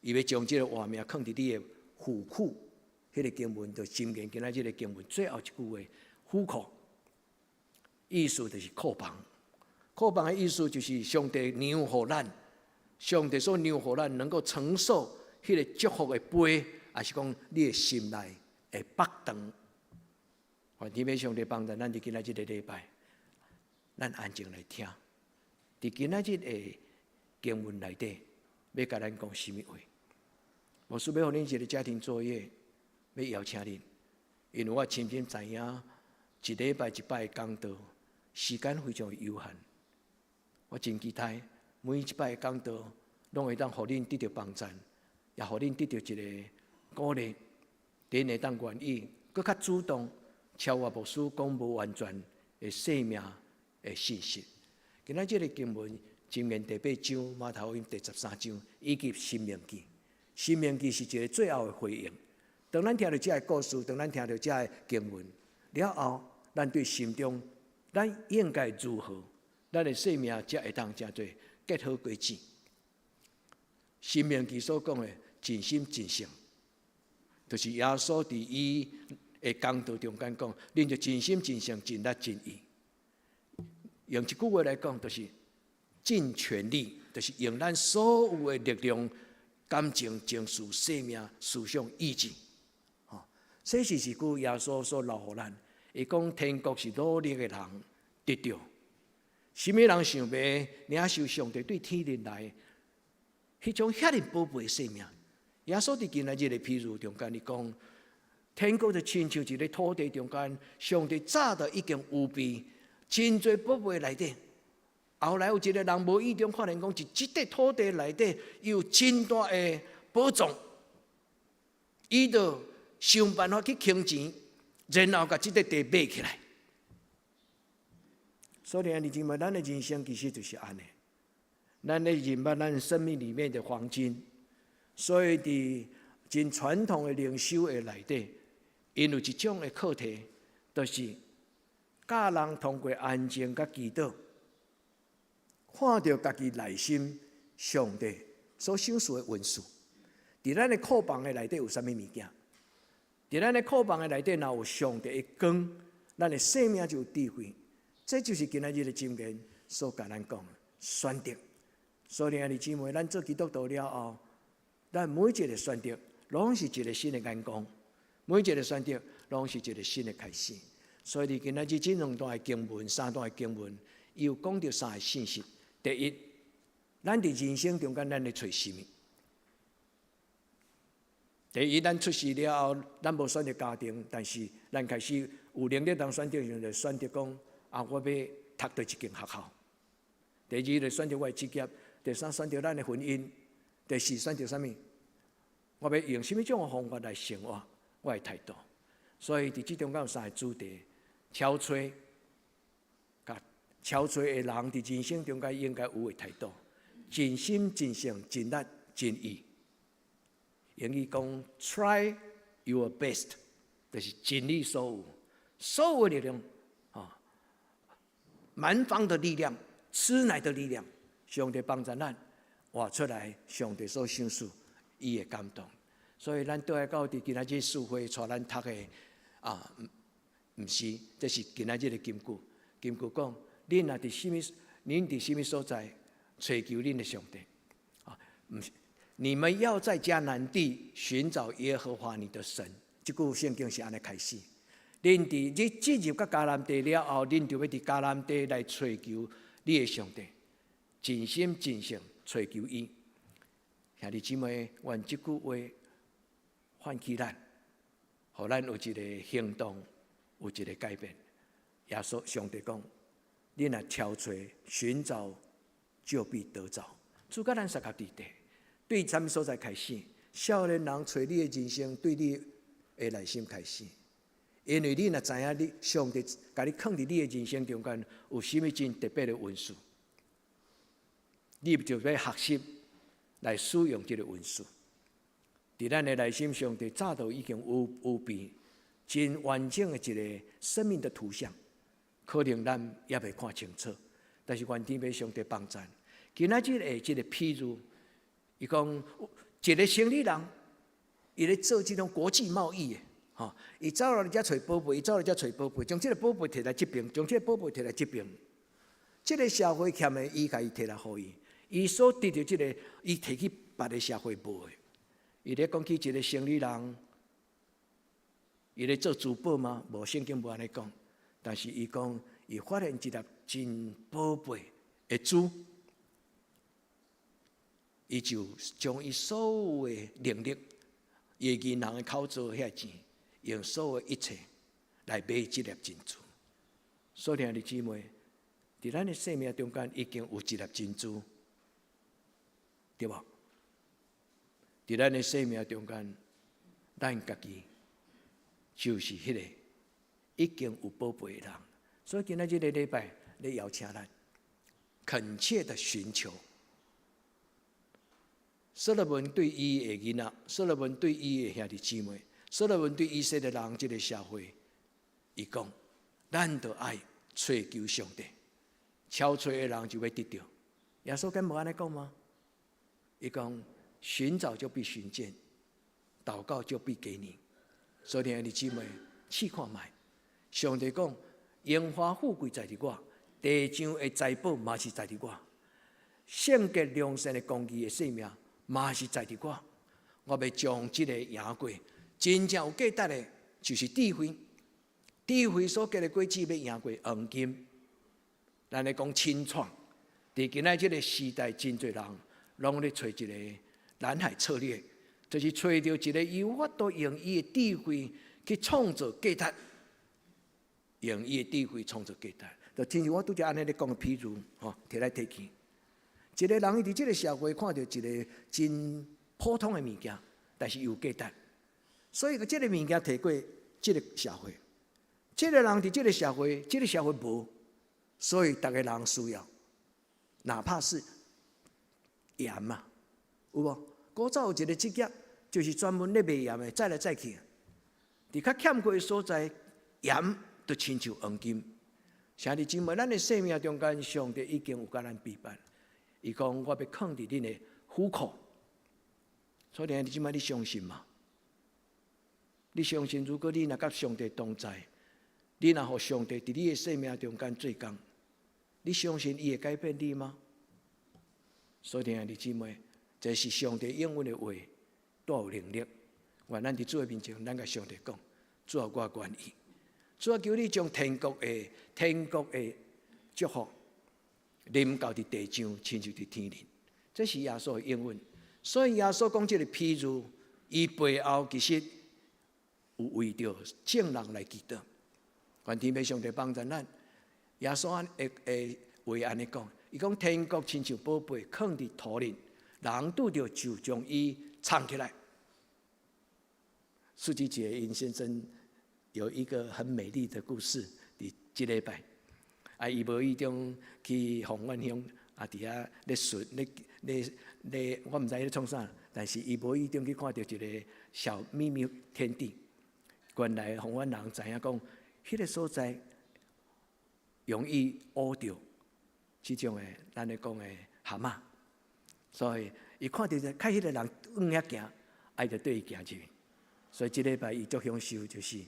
伊要将这个活命放伫你的虎库。迄个经文就箴言，今仔日的经文最后一句话，虎库，意思就是库房。库房的意思就是上帝让予咱，上帝所让予咱能够承受迄个祝福的杯，也是讲你的心内的腹肠。愿天父上帝帮助咱伫今仔日的礼拜，咱安静来听。伫今仔日的经文内底，要甲咱讲什么话？牧师要互恁一个家庭作业。要邀请恁，因为我深深知影，一礼拜一摆的讲道，时间非常有限。我真期待每一摆的讲道，拢会当互恁得到帮助，也互恁得到一个鼓励，恁会当愿意，搁较主动，超越牧师讲无完全的生命的信息。今仔日个经文，箴言第8章，马太福音第13章，以及申命记。申命记是一个最后的回应。当咱听到这个故事，当咱听到这个经文了后，咱对心中，咱应该如何，咱的生命才会当真侪结好果子。申命记所讲的尽心尽性，就是耶稣伫伊的讲道中间讲，恁就尽心尽性、尽力尽意。用一句话来讲，就是尽全力，就是用咱所有的力量、感情、情绪、生命、思想、意志。这是一句耶稣所留予咱。伊讲天国是努力的人得到。什么人想要领受上帝对天人来迄种遐尼宝贝的生命？耶稣伫今仔日的譬如中间，伊讲天国就亲像一个土地中间，上帝早就已经预备真侪宝贝内底。后来有一个人无意中发现讲，即块土地内底有真大的宝藏，伊就想办法去倾钱，然后把即块地买起来。所以你认为咱的人生其实就是安尼，咱的认为咱生命里面的黄金。所以伫真传统的灵修的内底，因有一种的课题，就是教人通过安静甲祈祷，看到家己内心上帝所享受的文字。伫咱的库房的内底有啥物物件？伫咱的库房的内底，若有上帝的光，咱的生命就有智慧。这就是今仔日的箴言所甲咱讲的选择。所以，兄弟姊妹，咱做基督徒了后，咱每一个选择，拢是一个新的眼光；每一个选择，拢是一个新的开始。所以，今仔日这两段的经文、3段的经文，伊有讲到3个信息。第一，咱伫人生中间，咱咧找什么？第一，咱出世了后，咱无选择家庭，但是咱开始有能力当选择上，就选择讲我要读到一间学校。第二，就选择我的职业；第三，选择咱的婚姻；第四，选择啥物？我要用什么种的方法来生活我的态度？所以伫即中间有3个主题：挑选的人伫人生中间应该有的态度，尽心尽性、尽力尽意。英语讲 try your best， 就是尽力所有的力量，蛮方的力量、吃奶的力量，上帝帮助咱活出来，上帝所享受伊的感动。所以咱倒来到伫今仔日聚会带咱读的毋是，这是今仔日的金句。金句讲，恁若伫什么所在找求恁的上帝毋是。你们要在迦南地寻找耶和华你的神。这句圣经是安尼开始。恁进入到迦南地了后，恁就要伫迦南地来找求你的上帝，尽心尽性找求伊。兄弟姊妹，愿这句话唤起咱，互咱有一个行动，有一个改变。耶稣上帝讲：恁若挑找、寻找，就必得着。主甲咱三角地带。对什么所在开始？少年人找你的人生，对你的内心开始。因为你若知影你上帝甲你放伫你的人生中间有甚物真特别的文字，你就要学习来使用这个文字。伫咱的内心，上帝早就已经有备真完整的一个生命的图像，可能咱也未看清楚，但是愿天父上帝帮助。今仔日的这个譬如。伊讲一个生意人，伊咧做这种国际贸易的，伊走来遮找宝贝，伊走来遮找宝贝，将这个宝贝摕来这边，将这个宝贝摕来这边。这个社会欠的，伊家己摕来互伊，伊所得到这个，伊摕去别个社会无的。伊咧讲起一个生意人，伊咧做珠宝吗？无，圣经无安尼讲。但是伊讲，伊发现一粒真宝贝的珠。伊就将伊所有的能力，伊银行的口做遐钱，用所有一切来买这粒珍珠。所以，兄弟姊妹，伫咱的生命中间已经有一粒珍珠，对无？伫咱的生命中间，咱家己就是迄个已经有宝贝的人。所以今仔日个礼拜，咧邀请咱恳切的寻求。所罗门对伊的囡仔，所罗门对伊的兄弟姊妹，所罗门对以色列人这个社会，伊讲：咱都爱追求上帝，超找的人就会得到。耶稣敢无安尼讲吗？伊讲：寻找就必寻见，祷告就必给你。所以兄弟姊妹，试看卖，上帝讲：荣华富贵在伫我，地上的财宝嘛是在伫我，圣洁良善的公义的性命。嘛是在伫我，我要将这个赢过。真正有价值的，就是智慧。智慧所结的果子要赢过黄金。咱来讲清创，伫今仔这个时代，真侪人拢咧找一个蓝海策略，就是找到一个有法度用伊的智慧去创造价值，用伊的智慧创造价值。就亲像我拄则安尼咧讲的譬如，摕来摕去。一个人伊伫即个社会看到一个真普通的物件，但是有价值，所以即个物件摕过即个社会。即个人伫即个社会，即个社会无，所以逐个人需要，哪怕是盐嘛，有无？古早有一个职业，就是专门咧卖盐的，载来载去。伫较欠缺的所在，盐就亲像黄金。兄弟姊妹，咱的生命中间，上帝已经有甲咱陪伴。伊讲：我要放伫恁的虎口。所以，你即摆你相信吗？你相信，如果你若甲上帝同在，你若互上帝伫你的生命中间做工，你相信伊会改变你吗？所以，兄弟姊妹，这是上帝应允的话，多有能力。愿咱伫主的面前，咱甲上帝讲：主啊，我愿意。主啊，求你将天国的祝福。临到伫地上，亲像伫天灵，这是耶稣的应允。所以耶稣讲这个譬如，伊背后其实有为着正人来祈祷。愿天父上帝帮助咱。耶稣会话安尼讲，伊讲天国亲像宝贝放伫土里，人拄着就将伊藏起来。苏吉杰尹先生有一个很美丽的故事，伫即礼拜。伊无意中去宏远乡，伫遐咧顺咧，我毋知咧创啥，但是伊无意中去看到一个小秘密天地。原来宏远人知影讲，迄个所在容易挖着即种诶，咱咧讲诶蛤蟆，所以伊看到看迄个人往遐行，伊就对伊行入去。所以即礼拜伊足享受，就是伫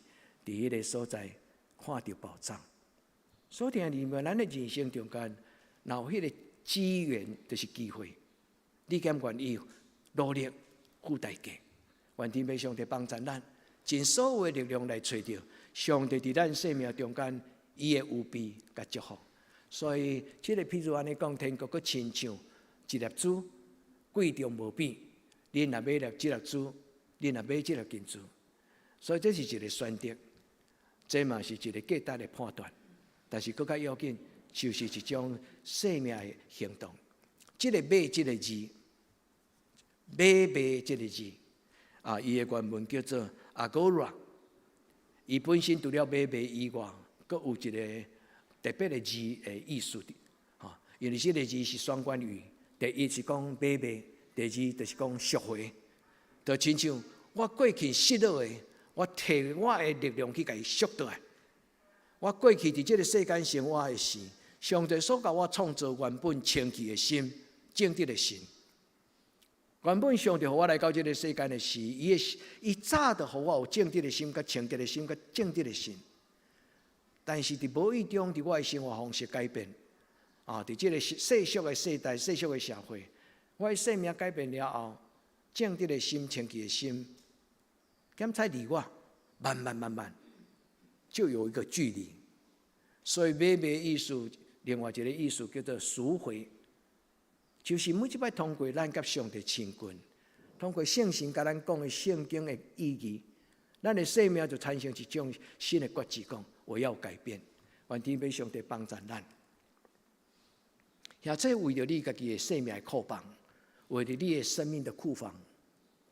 迄个所在看到宝藏。所以弟兄姊妹，咱的人生中间，若有迄个资源，就是机会。你敢愿意努力付代价？愿天父上帝帮助咱，尽所有的力量来找到上帝伫咱生命中间伊的有备甲祝福。所以，即个譬如安尼讲，天国佫亲像一粒珠，贵重无比。你若买粒即粒珠，你若买即粒金珠，所以这是一个选择，这嘛是一个价值的判断。但是更加要紧，就是一种生命的行动。这个买这个字，买这个字，伊的原文叫做 agora。伊本身除了买以外，佫有一个特别的字的意思的，因为这个字是双关语。第一是讲买，第二就是讲赎回。就亲像我过去失落的，我摕我的力量去甲伊赎倒来。我过去伫这个世间生活的事，上帝所甲我创造原本清气的心、正直的心。原本上帝互我来到这个世间的事，伊早就互我有正直的心、甲清洁的心、甲正直的心。但是伫无意中，伫我的生活方式改变，伫这个世俗的世代、世俗的社会，我的生命改变了后，正直的心、清洁的心，检才离我慢慢。就有一个距离，所以买意思，另外一个意思叫做赎回，就是每一摆通过咱甲上帝亲近，通过圣神甲咱讲的圣经的意义，咱的生命就产生一种新的决志，讲我要改变。愿天父上帝帮助咱，也这为了你家己的生命的库房，为了你的生命的库房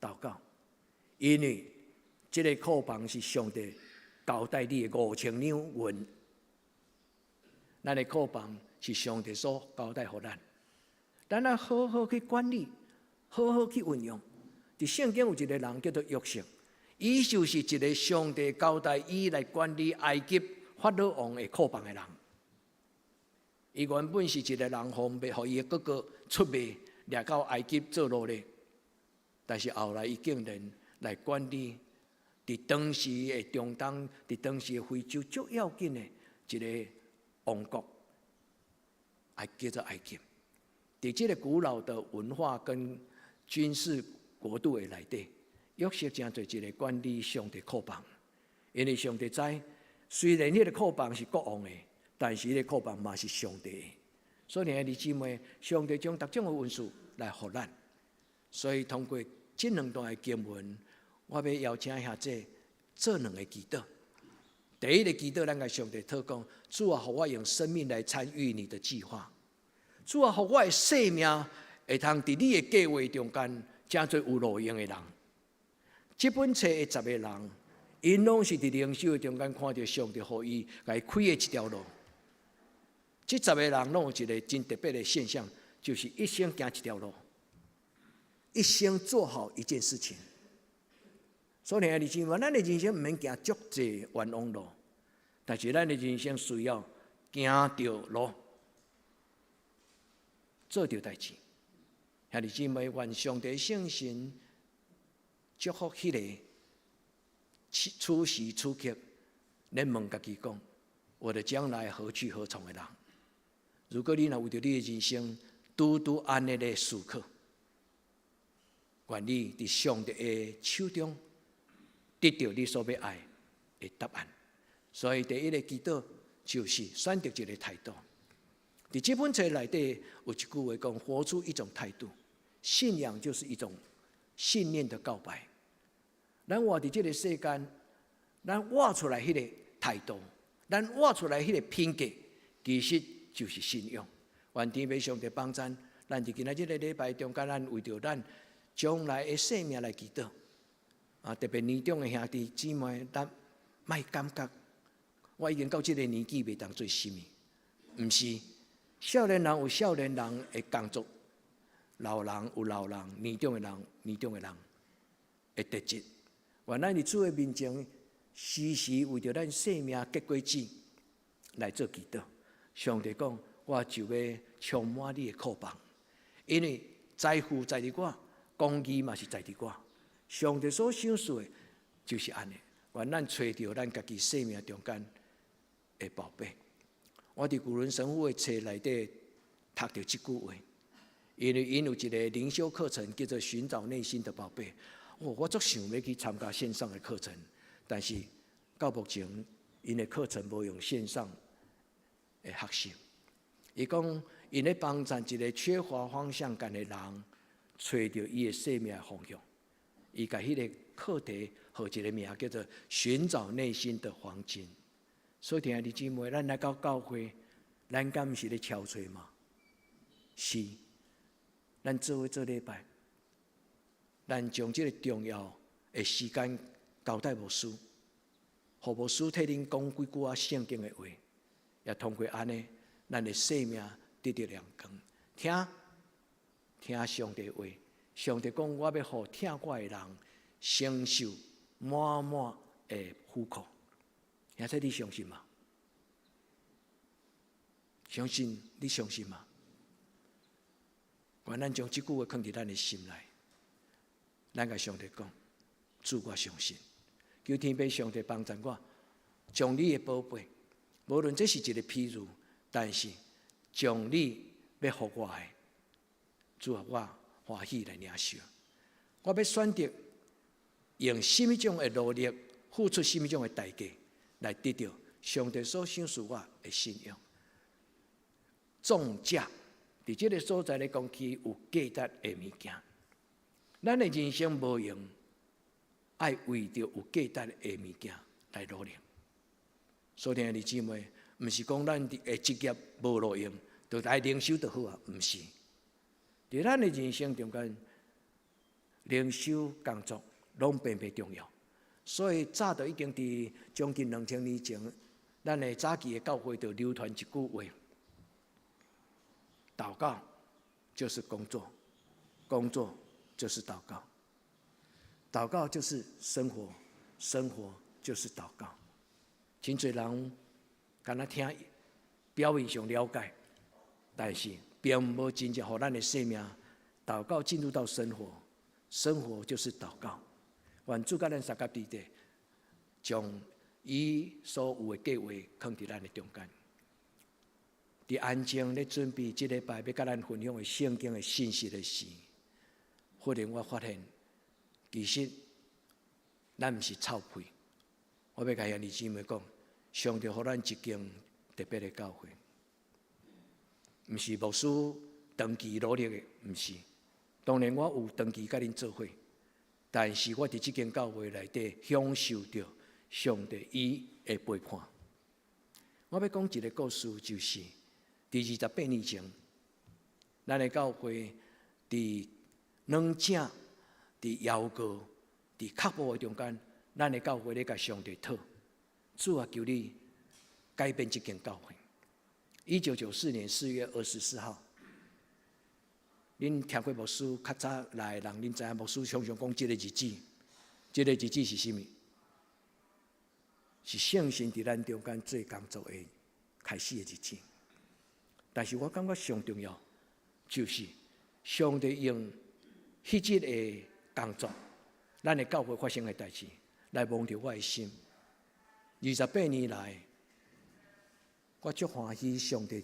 祷告，因为这个库房是上帝交代你的5000两银，咱的库房是上帝所交代予咱，咱要好好去管理，好好去运用。伫圣经有一个人叫做约瑟，伊就是一个上帝交代伊来管理埃及法老王的库房的人。伊原本是一个人方便，互伊的哥哥出卖，掠到埃及做奴隶。但是后来伊竟然来管理，伫当时的中东，伫当时的非洲最要紧的一个王国，叫做埃及。伫这个古老的文化跟军事国度的内底，约瑟真做一个管理上帝库房，因为上帝知，虽然迄个库房是国王的，但是迄个库房嘛是上帝的。所以，弟兄姊妹，上帝将各种的文书来予咱。所以，通过这两段的经文，我要邀请下做两个祈祷。第一个祈祷，咱甲上帝祷告：主啊，让我用生命来参与你的计划。主啊，让我的生命会通伫你的计划中间，真做有路用的人。这本册的10个人，因拢是伫灵修的中间看到上帝予伊来开的一条路。这10个人拢有一个真特别的现象，就是一生行一条路，一生做好一件事情。所以，弟兄姊妹，咱的人生唔免行足济冤枉路，但是咱的人生需要行着路，做着代志。兄弟姊妹，愿上帝圣神祝福迄个此时此刻，咱问家己讲：我的将来何去何从的人？如果你若为着你的人生拄拄安尼的时刻，愿你伫上帝的手中得到你所要爱的答案。所以第一个祈祷就是选择一个态度。伫这本册内底有一句话讲：活出一种态度。信仰就是一种信念的告白。咱活伫这个世间，咱活出来迄个态度，咱活出来迄个品格，其实就是信仰。愿天父上帝帮助咱伫今仔日个礼拜中间，咱为着咱将来的生命来祈祷。特别年长的兄弟姊妹，咱莫感觉我已经到这个年纪，袂当做什么。毋是，少年人有少年人的工作，老人有老人，年长的人年长的人的特质。愿咱伫主的面前，时时为着咱生命结果子来做祈祷。上帝讲：我就要充满你的库房，因为财富在伫我，公义嘛是在伫我。上帝所想事的就是安尼。愿咱找到咱家己生命中间的宝贝。我伫古伦神父的册内底读到这句话，因为因有一个灵修课程叫做寻找内心的宝贝。我足想要去参加线上的课程，但是到目前因的课程无用线上的学习。伊讲因咧帮助一个缺乏方向感的人，找到伊的生命的方向。伊甲迄个课题互一个名叫做“寻找内心的黄金”。所以，弟兄姊妹，咱来到教会，咱敢毋是咧敲找吗？是，咱做伙做礼拜。咱将这个重要的时间交代牧师，互牧师替恁讲几句圣经的话，也通过安尼，咱的生命得到亮光。听上帝的话，上帝讲：我要互听我的人承受满满的苦苦。现在你相信吗？相信你相信吗？愿咱将这句话放伫咱的心内。咱甲上帝讲，主我相信，求天父上帝帮助我，将你的宝贝，无论这是一个譬如，但是将你要予我的，主啊，我欢喜来领受。我要选择用什么种的努力，付出什么种的代价，来得到上帝所赏赐我的信仰。种植伫这个所在咧讲起有价值的物件。咱的人生无用，爱为着有价值的物件来努力。所以，弟兄姊妹，毋是讲咱的职业无路用，就来灵修就好啊，毋是。伫咱的人生中间，灵修工作拢并不重要。所以早就已经伫将近2000年前，咱的早期的教会就流传一句话：祷告就是工作，工作就是祷告，祷告就是生活，生活就是祷告。真侪人敢若听表面上了解，但是并无真正互咱的生命祷告进入到生活，生活就是祷告。愿主甲咱三甲弟弟，将伊所有的计划放伫咱的中间。伫安静咧准备即礼拜要甲咱分享的圣经的信息的时，忽然我发现，其实咱毋是臭屁。我要甲兄弟姊妹讲，上帝互咱一间特别的教会，毋是牧师长期努力的，毋是。当然我有长期甲恁做伙，但是我伫即间教会内底享受到上帝伊的陪伴。我要讲一个故事，就是伫28年前，咱的教会伫软井、伫腰高、伫脚步的中间，咱的教会咧甲上帝讨，主啊，求你改变这间教会。1994年4月24号，恁听过牧师较早来的人，恁知影牧师常常讲这个日子，这个日子是甚么？是圣神伫咱中间做工作的开始的日子。但是我感觉上重要，就是上帝用迄日的工作，咱的教会发生的代志，来蒙着我的心。28年来，我足欢喜上帝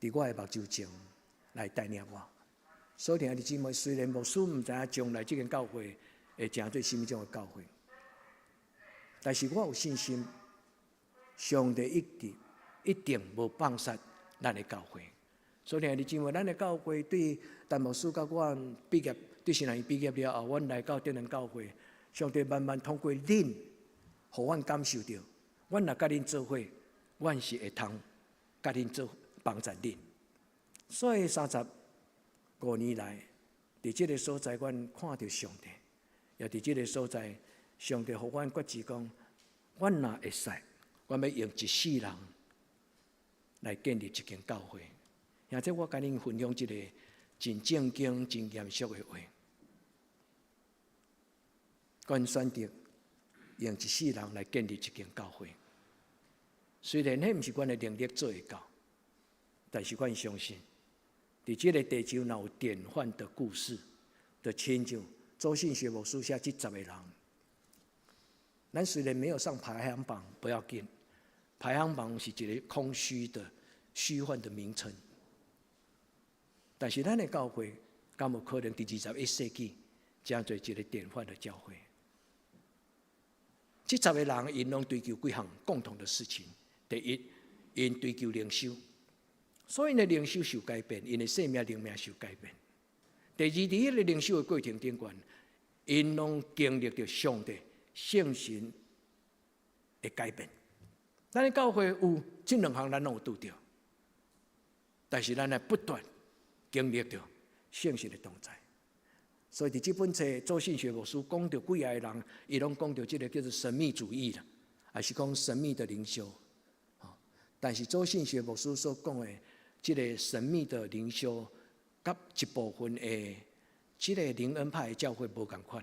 伫我的目睭前来带领我。所以兄弟姊妹，虽然牧师毋知影将来这间教会会成做什么种的教会，但是我有信心，上帝一定无放杀咱的教会。所以兄弟姊妹，咱的教会对陈牧师甲我毕业，对新人毕业了后，阮来到这间教会，上帝慢慢通过恁，互阮感受到，阮若甲恁做伙，阮是会通甲恁做帮助恁。所以35年来，伫这个所在，阮看到上帝，也伫这个所在，上帝互阮决志讲，阮若会使，阮要用一世人来建立一间教会。或者我甲恁分享一个真正经、真严肃的话，阮选择用一世人来建立一间教会。虽然迄毋是阮的能力做会到，但是阮相信，伫这个地球若有典范的故事，就亲像周信学牧师写70个人。咱虽然没有上排行榜，不要紧，排行榜是一个空虚的、虚幻的名称。但是咱的教会，敢有可能伫21世纪，成做一个典范的教会？这10个人，因拢追求几项共同的事情。第一，因追求灵修，所以因的灵修受改变，因的生命灵命受改变。第二，伫迄个灵修的过程中间，因拢经历着上帝圣神的改变。咱的教会有这2项，咱拢有拄着，但是咱来不断经历着圣神的同在。所以伫这本册周信学牧师讲到几个人，伊拢讲到这个叫做神秘主义啦，还是讲神秘的灵修。但是周信学牧师所讲的这个神秘的灵修，甲一部分的这个灵恩派的教会无同款。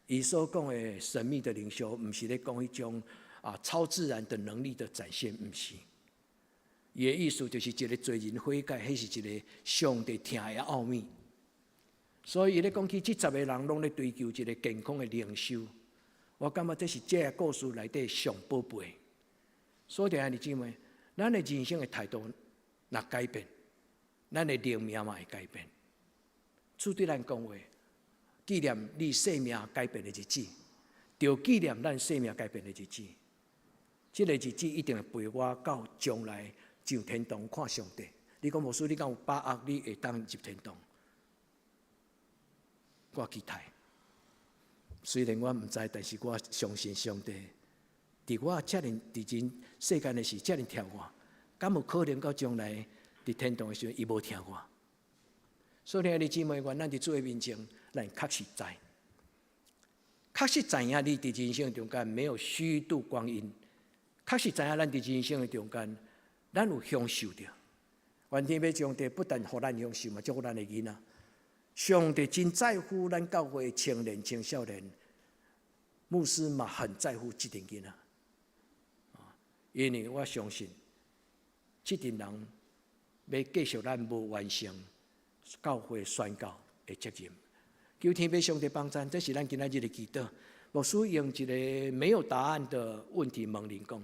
伊所讲的神秘的灵修，毋是咧讲迄种超自然的能力的展现，毋是。伊的意思就是一个罪人悔改，迄是一个上帝听的奥秘。所以伊咧讲起这10个人拢咧追求一个健康的灵修，我感觉这是这个故事内底上宝贝。所以兄弟姊妹，咱的人生的态度若改变，咱的灵命嘛会改变。主对咱讲话，纪念你生命改变的日子，就纪念咱生命改变的日子。这个日子一定会陪我到将来上天堂看上帝。你讲牧师，你敢有把握你会当入天堂？我期待。虽然我毋知，但是我相信上帝。伫我遮尔伫人世间的事，遮尔听我，敢有可能到将来伫天堂的时候，伊无听我？所以兄弟姊妹，愿咱伫主的面前，咱确实知，确实知影你伫人生中间没有虚度光阴，确实知影咱伫人生的中间，咱有享受着，愿天父上帝不但互咱享受，嘛祝福咱的囡仔。上帝真在乎咱教会青年、青少年，牧师嘛很在乎这群囡仔。因为我相信，这群人要继续咱无完成教会宣教的责任。求天父上帝帮助，这是咱今仔日的祈祷。牧师用一个没有答案的问题问恁讲：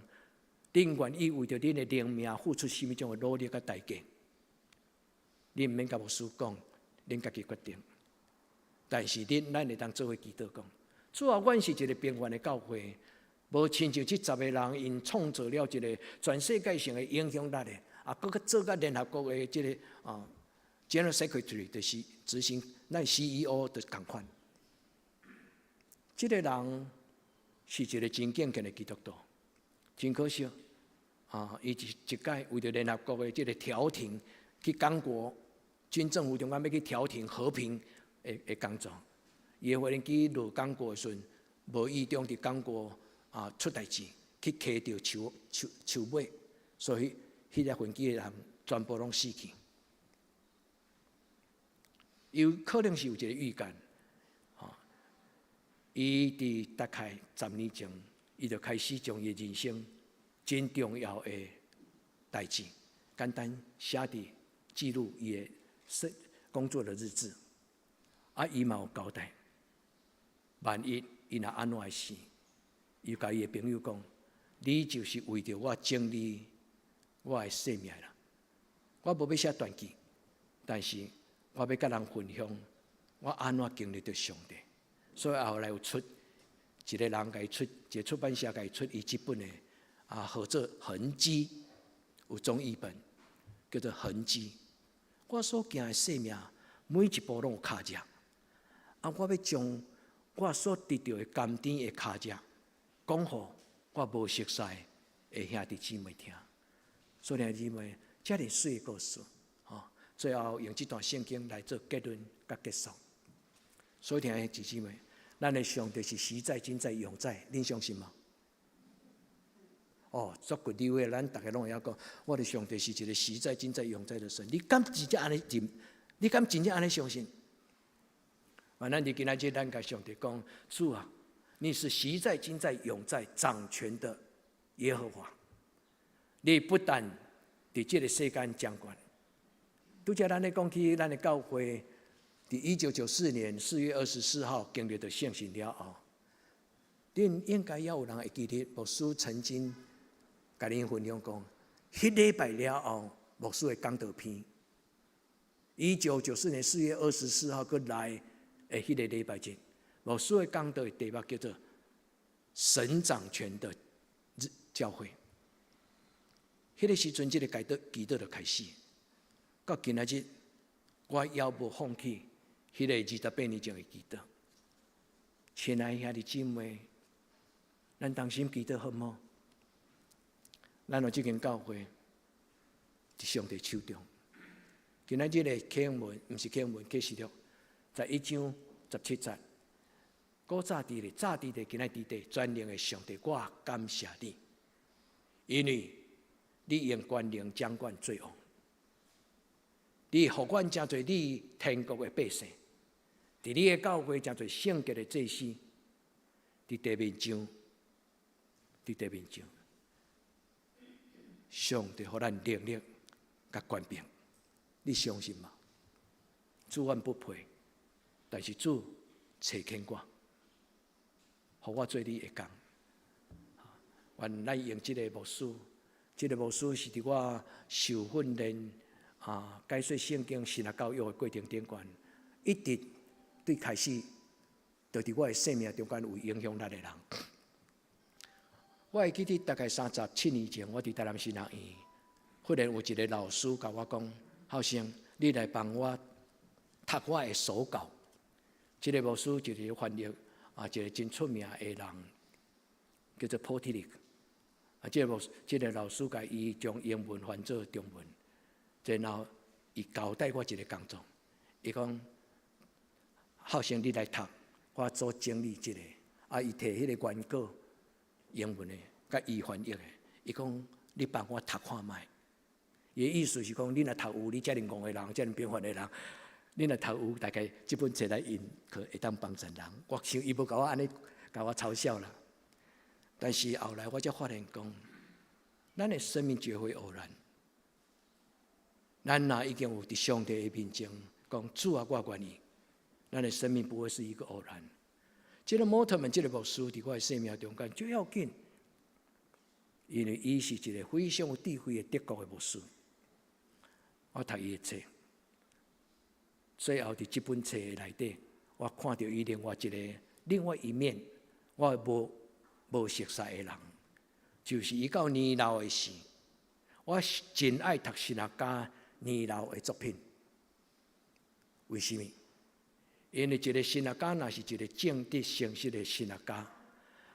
恁愿意为着恁的灵命付出什么种的努力甲代价？恁唔免甲牧师讲，恁家己决定。但是咱会当做伙祈祷讲：主啊，阮是一个平凡的教会，无亲像这10个人因创造了一个全世界性的影响力的，搁做甲联合国的这个General Secretary 就是执行，咱 CEO 的同款。这个人是一个真敬虔的基督徒，真可惜伊一届为着联合国的这个调停去刚果军政府中间要去调停和平的工作，伊的飞机落刚果的时阵，无意中伫刚果出代志，去磕到树尾，所以迄只飞机的人全部拢死去。有可能是有一个预感，伊伫大概10年前，伊就开始将伊人生真重要的代志，简单写伫记录伊的工作的日志。伊嘛有交代，万一伊若安怎会死，伊甲伊的朋友讲：你就是为着我整理我的生命啦。我无要写传记，但是我要甲人分享我安怎经历着上帝。所以后来有出一个人甲伊出，一个出版社甲伊出伊这本的合作痕迹，有中译本叫做痕迹。我所行的生命每一步拢有脚迹，我要将我所得到的甘甜的脚迹讲互我无熟悉的兄弟姊妹听。所以兄弟姊妹，这么水的故事，最后用这段圣经来做结论甲结束。所以，弟兄姊妹，咱的上帝是实在、真在、永在，恁相信吗？足good溜的，咱大家拢会晓讲，我的上帝是一个实在、真在、永在的神。你敢真正安尼认？你敢真正安尼相信？咱伫今仔日，咱甲上帝讲：主啊，你是实在、真在、永在、掌权的耶和华。你不但伫这个世间掌管，拄则咱咧讲起咱的教会。伫1994年4月24号经历着圣神了后，恁应该也有人会记得牧师曾经甲恁分享讲，迄礼拜了后，牧师的讲道篇。1994年4月24号佮来的迄个礼拜日，牧师的讲道的题目叫做“神掌权的教会”。迄个时阵，这个祈祷就开始，到今仔日，我也无放弃。迄个28年前的祈祷，亲爱兄弟姊妹，咱同心祈祷好吗？咱有这间教会，伫上帝手中。今仔日的经文，毋是经文，启示录，11章17节。古早地的，早地的，今仔地的，全能的上帝，我感谢你，因为你用权能掌管罪恶，你互阮真侪你天国的百姓。伫你的教会真侪圣洁的祭司，伫地面上，上帝互咱能力甲权柄，你相信吗？主阮不配，但是主找见我，互我做你的工。愿咱用这个牧师，是伫我受训练解说圣经、神学教育的过程顶端，一直。对开始，就伫我的生命中间有影响力的人。我会记得大概37年前，我伫台南神学院，忽然有一个老师甲我讲：“好生，你来帮我读我的手稿。”这个牧师就是翻译一个真出名的人，叫做 Portilik。这个老师甲伊将英文翻做中文，然后伊交代我一个工作，伊讲。好生你来读，我做整理一个。伊摕迄个原稿英文的，甲伊翻译的。伊讲你帮我读看卖。伊的意思是讲，你若读有，你遮尔戆的人，遮尔平凡的人，你若读有，大概即本册来引，可会当帮助人。我想伊无甲我安尼甲我嘲笑啦。但是后来我才发现讲，咱的生命绝非偶然。咱若已经有伫上帝的面前讲主啊，我愿意，咱的生命不会是一个偶然。这个摩特们这个牧师伫我的生命中间最要紧，因为伊是一个非常有智慧的德国的牧师。我读伊的册，最后伫这本册的内底，我看到伊另外一面，我无熟悉的人，就是伊到年老的时，我真爱读神学家年老的作品。为什么？因为一个神学家，若是一个正直诚实的神学家，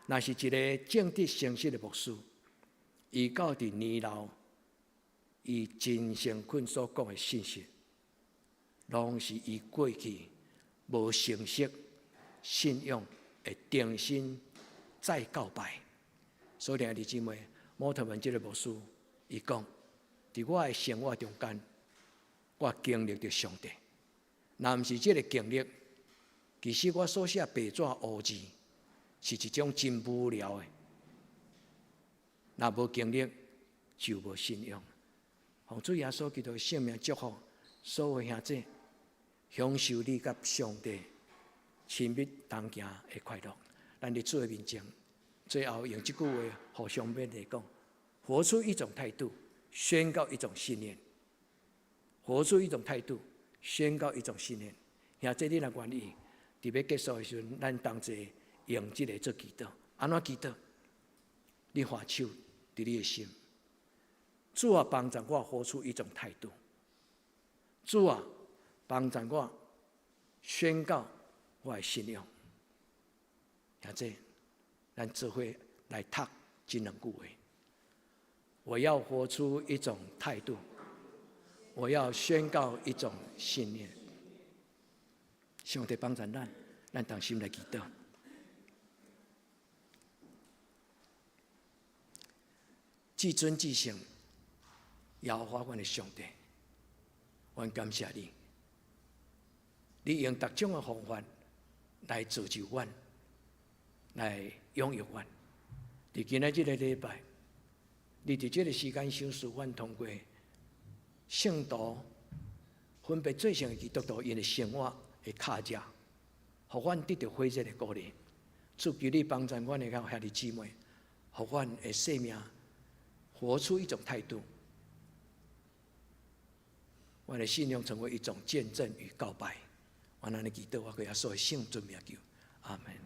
若是一个正直诚实的牧师，伊到伫年老，伊真诚恳所讲的信息，拢是伊过去无诚实信仰的重新再告白。所以，弟兄姊妹，摩特们这个牧师，伊讲，伫我的生活中间，我经历着上帝。若毋是这个经历，其实我所写白纸黑字，是一种真无聊的。若无经历，就无信仰。奉主耶稣基督的圣名祝福所有兄弟，享受你甲上帝亲密同行的快乐。咱伫主的面前，最后用这句话互相勉励讲：活出一种态度，宣告一种信念。活出一种态度，宣告一种信念。兄弟，你若愿意，伫要结束的时阵，咱同齐用这个做祈祷。安怎祈祷？你画手伫你的心。主啊，帮助我活出一种态度。主啊，帮助我宣告我的信仰。兄弟，咱做伙来读这两句话。我要活出一种态度，我要宣告一种信念。上帝帮助咱同心来祈祷。至尊至圣，耶和华阮的上帝，阮感谢你，你用各种的方法来造就阮，来养育阮。伫今仔日的礼拜，你伫这个时间赏赐阮通过圣徒分别做成的基督徒因的生活的卡架，互阮得到火热的鼓励。主求你帮助阮的兄弟姊妹，互阮的生命活出一种态度，我的信仰成为一种见证与告白。我安尼祈祷，我给耶稣的圣尊名求，阿门。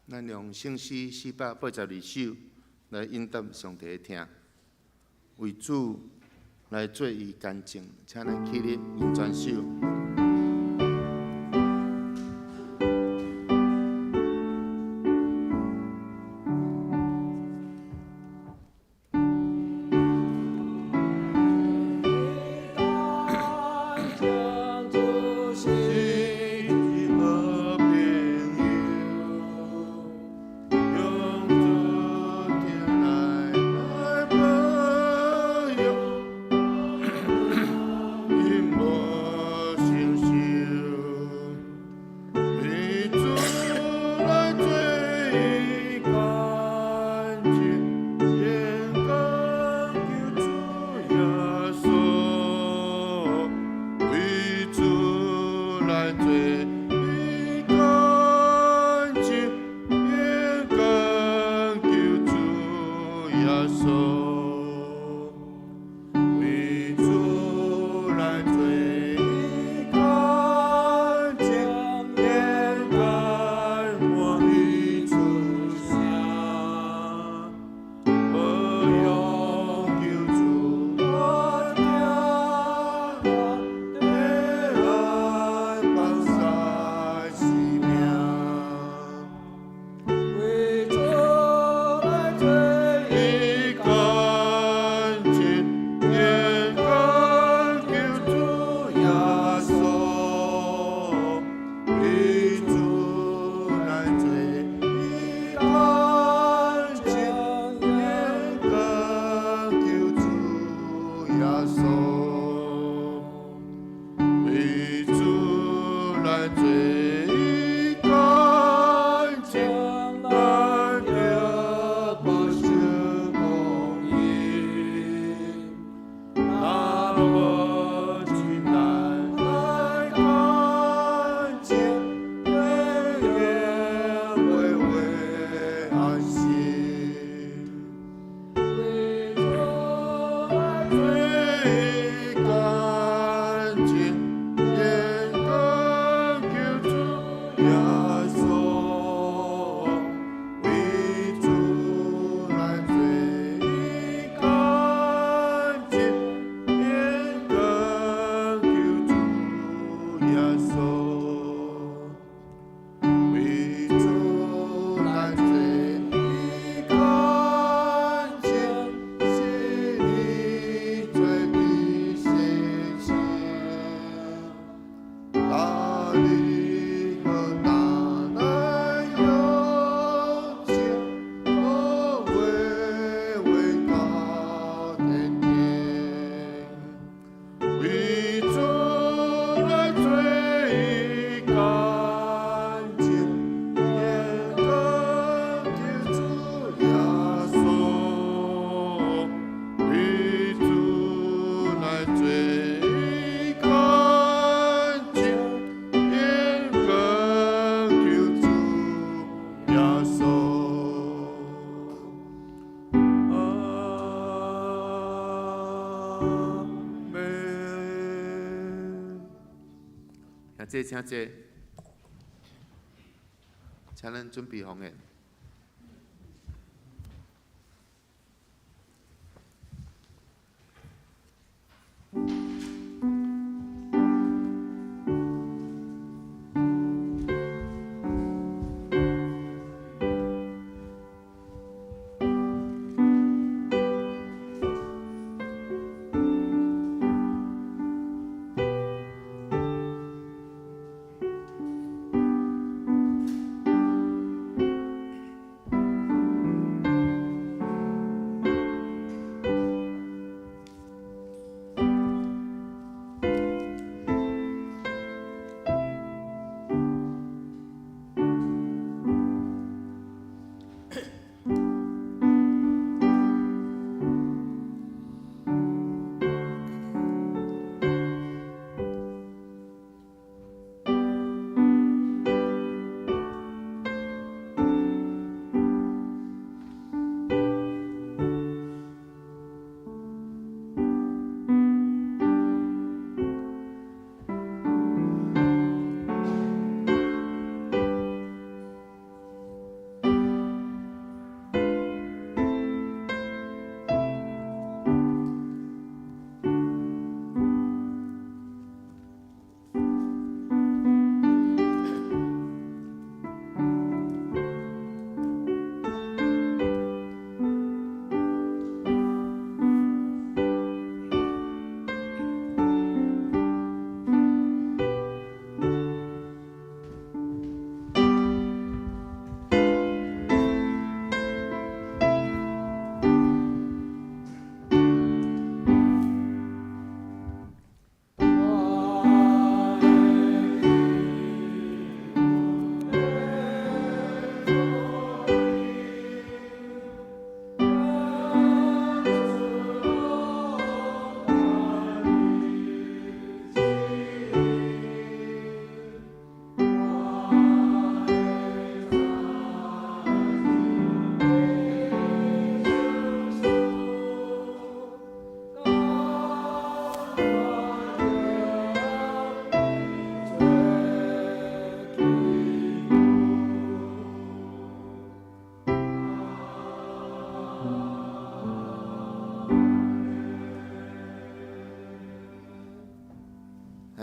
咱用圣诗482首来应答上帝的听，为主来做伊干净，请咱起立吟全首。请坐，请咱准备奉献。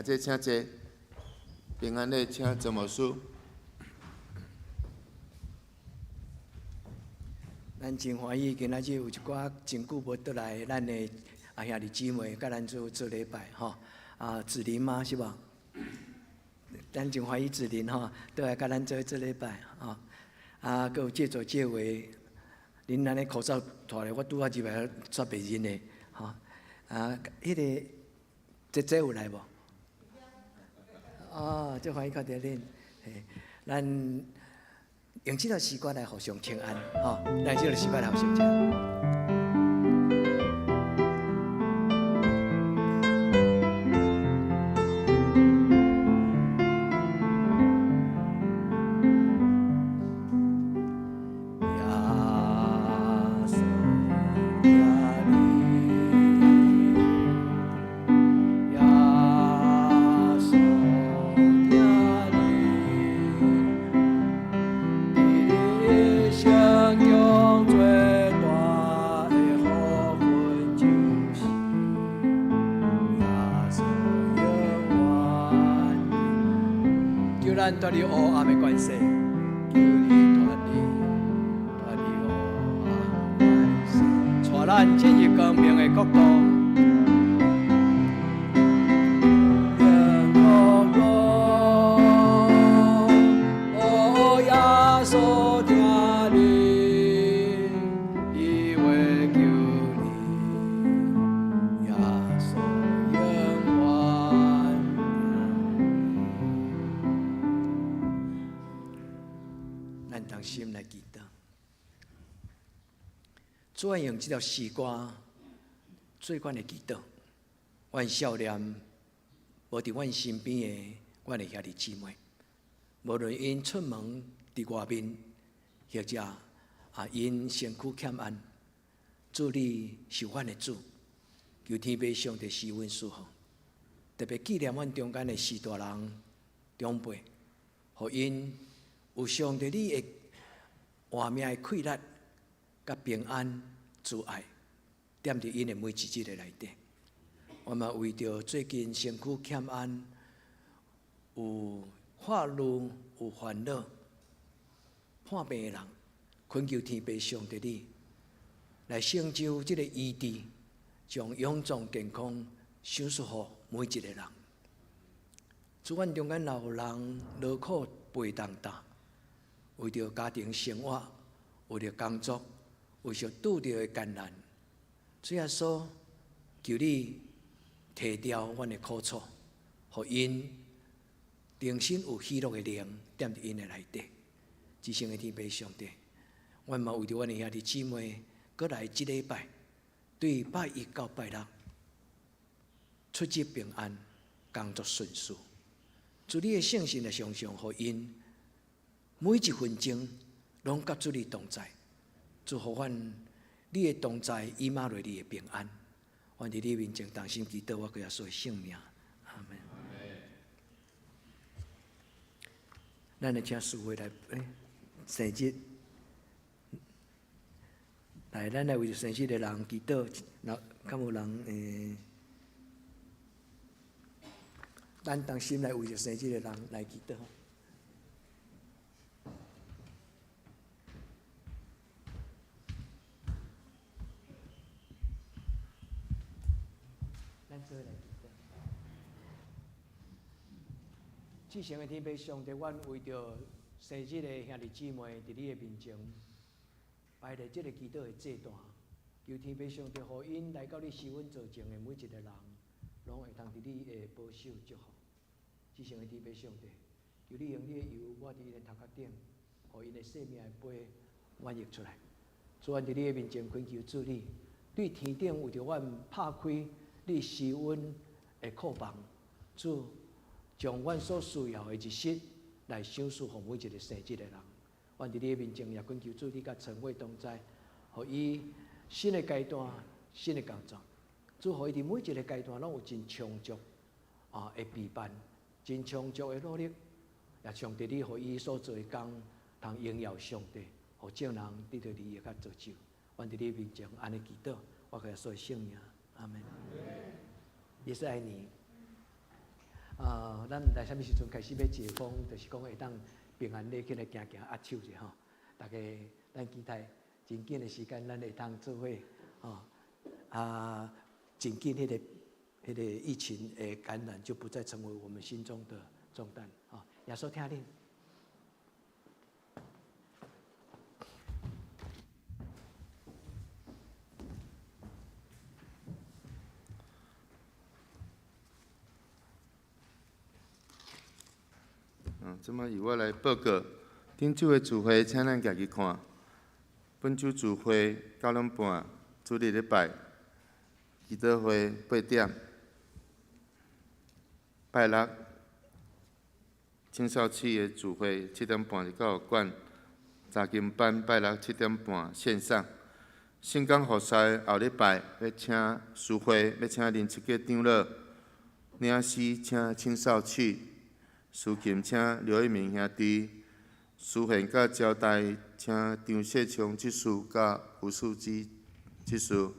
这请坐。平安礼请曾牧师。咱真欢喜，今仔日有一寡真久无倒来，咱的兄弟姊妹甲咱做礼拜吼。子林吗？是无？咱真欢喜子林吼，倒来甲咱做礼拜吼。佮有借座借话，恁安尼口罩脱咧，我拄仔入来煞袂认的吼。迄个姐有来无？真欢喜看到恁。咱用这条时间来互相请安，吼，咱这条时间来互相请安。咱脱离黑暗的关系，求你脱离黑暗关系，带咱进入光明的国度。心来祈祷，主啊，用这条诗歌做阮的祈祷。阮少年无伫阮身边的阮的兄弟姊妹，无论因出门伫外面，或者因身躯欠安，主你是阮的主，求天父上帝施阮赐福，特别纪念阮中间的四大人长辈，互因有上帝你的活命的快乐、甲平安、自爱，踮伫因的每一日的内底。我嘛为着最近身躯欠安、有发怒、有烦恼、患病的人，恳求天父上帝你来成就这个医治，将永壮健康赏赐予每一个人。主，阮中间老人劳苦背重担。为着家庭生活，为着工作，为着拄着的艰难，主耶稣，求你提掉阮的苦楚，互因重新有喜乐的灵踮伫因的内底。至圣的天父上帝，阮嘛为着阮的兄弟姊妹，过来即礼拜，对拜一到拜六，出入平安，工作顺遂。主你的圣神来常常互因。每一分钟，拢甲主你同在，祝福阮你的同在，以马内利的平安。阮伫你面前同心祈祷，我给耶稣的圣名，阿门。咱来请师父来，生日，来，咱来为着生日的人祈祷，敢有人咱同心来为着生日的人来祈祷。至圣的天父上帝，阮为着生日的兄弟姊妹，伫你的面前摆咧这个祈祷的祭坛，求天父上帝，互因来到你施恩造成的每一个人，拢会通伫你的保守祝福。至圣的天父上帝，求你用你的油抹伫因的头壳顶，互因的生命的杯满溢出来。主，阮伫你的面前恳求主你，对天顶为着阮拍开你施恩的库房，主。将阮所需要的日息来赏赐予每一个生日的人。阮伫你的面前也恳求主你甲陈慧同在，互伊新的阶段、新的工作，主互伊伫每一个阶段拢有真充足的陪伴，真充足的努力。也上帝你互伊所做的工，通荣耀上帝，互众人得到利益甲造就。阮伫你面前安尼祈祷，我给所有圣名，阿门。也是爱你。咱来啥物时阵开始要解封，就是讲会当平安咧起来行行握手者吼。大家咱期待真紧的时间，咱会当做伙吼真紧迄个疫情的感染就不再成为我们心中的重担啊！耶稣听恁。即摆由我来报告。顶周的聚会，请咱家己看。本周聚会9点半，主日礼拜，祈祷会8点。拜六青少期的聚会7点半是教育馆，查经班拜六7点半线上。圣港复赛后礼拜要请师会，要请林七个长老，领诗请青少期。司琴请刘一鸣兄弟，书宪甲招待请张世昌执事甲胡素基执事。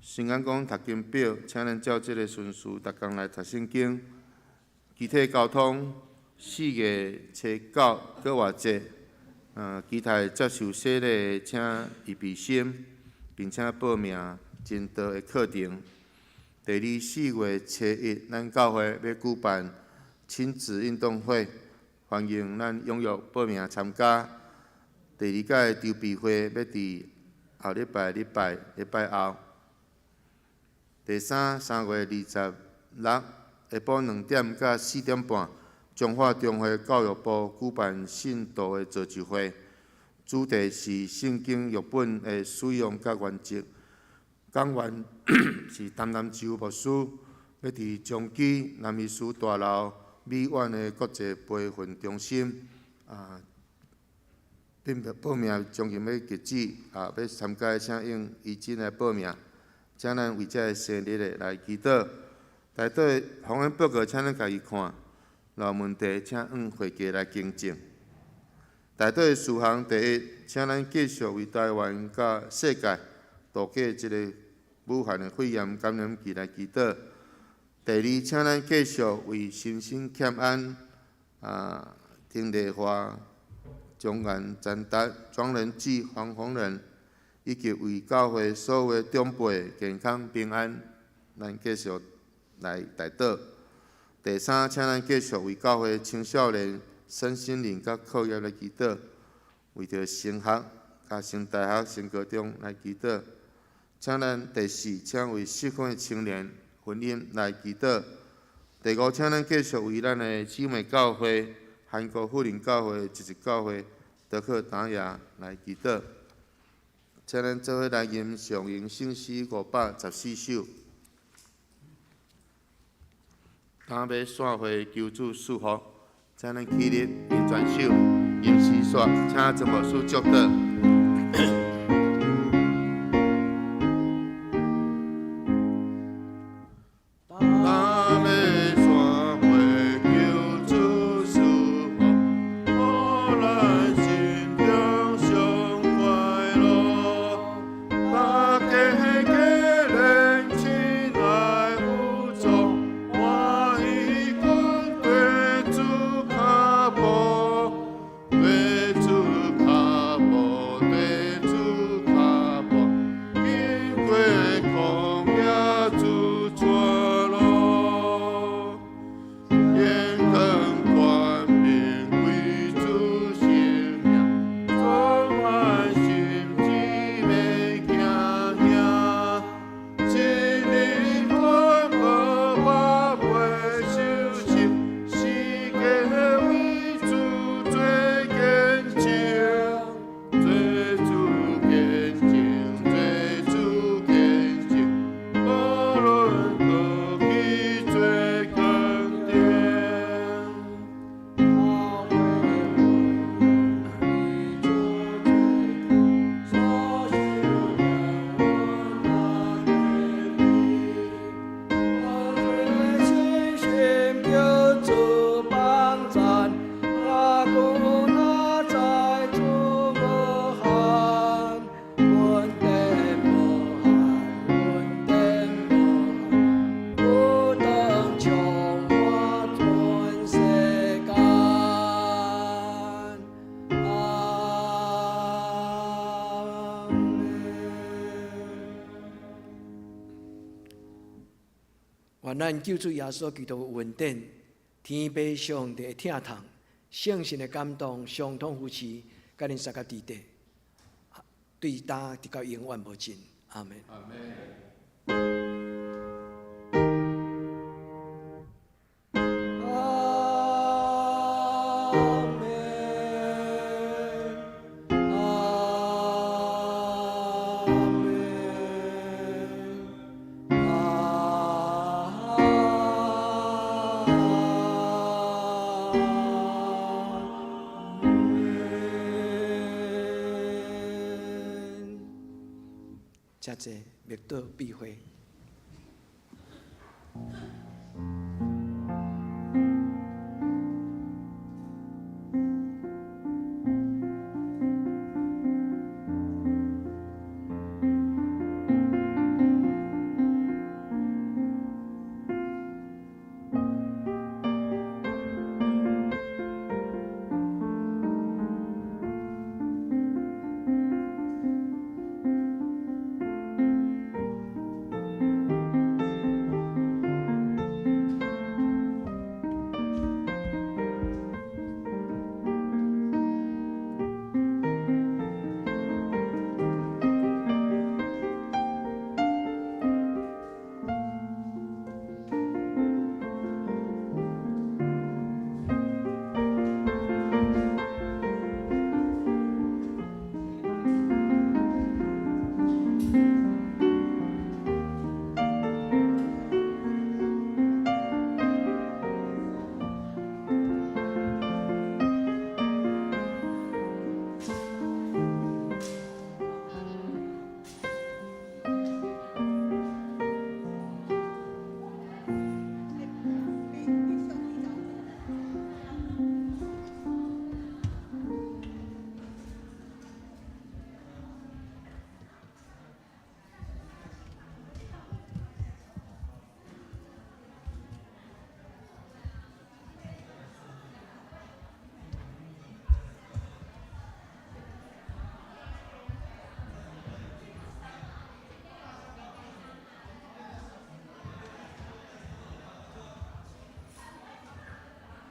新安讲读经表，请咱照这个顺序，逐工来读圣经。集体交通4月初9搁偌济，期待接受洗礼，请预备心，并且报名真道的课程。第2、4月初1，咱教会要举办亲子运动会，欢迎咱踊跃报名参加。第2届筹备会要伫后礼拜后。第3月26下晡2点到4点半，中华中华教育部举办信徒的造就会，主题是圣经译本的使用甲原则。讲员是丹南州牧师，要伫中基南美术大楼美院的国际培训中心报名将近要截止，要参加请用医诊来报名。请咱为这生日来祈祷。内底方案报告，请咱家己看。若问题，请按会计来更正。内底事项第1，请咱继续为台湾甲世界度过这个武汉的肺炎感染期来祈祷。第2，请咱继续为新生欠安、丁丽华、钟安、詹达、庄仁基、黄宏仁，以及为教会所有的长辈健康平安，咱继续来代祷。第3，请咱继续为教会青少年身心灵甲课业来祈祷，为着升学、甲升大学、升高中来祈祷。请咱第4，请为适婚的青年婚姻来祈祷。第5，请咱继续为咱的姊妹教会韩国妇人教会、一教会德克达雅来祈祷。请咱做伙来吟上吟圣诗514首。当要散会求主赐福，请咱起立吟全首，吟诗煞，请曾牧师祝祷。主卡无。愿咱救主耶稣基督的恩典，天父上帝的疼痛，圣神的感动，相通扶持，甲恁三个弟弟，对答直到永远无尽。阿门。阿门。谢谢，灭道必会。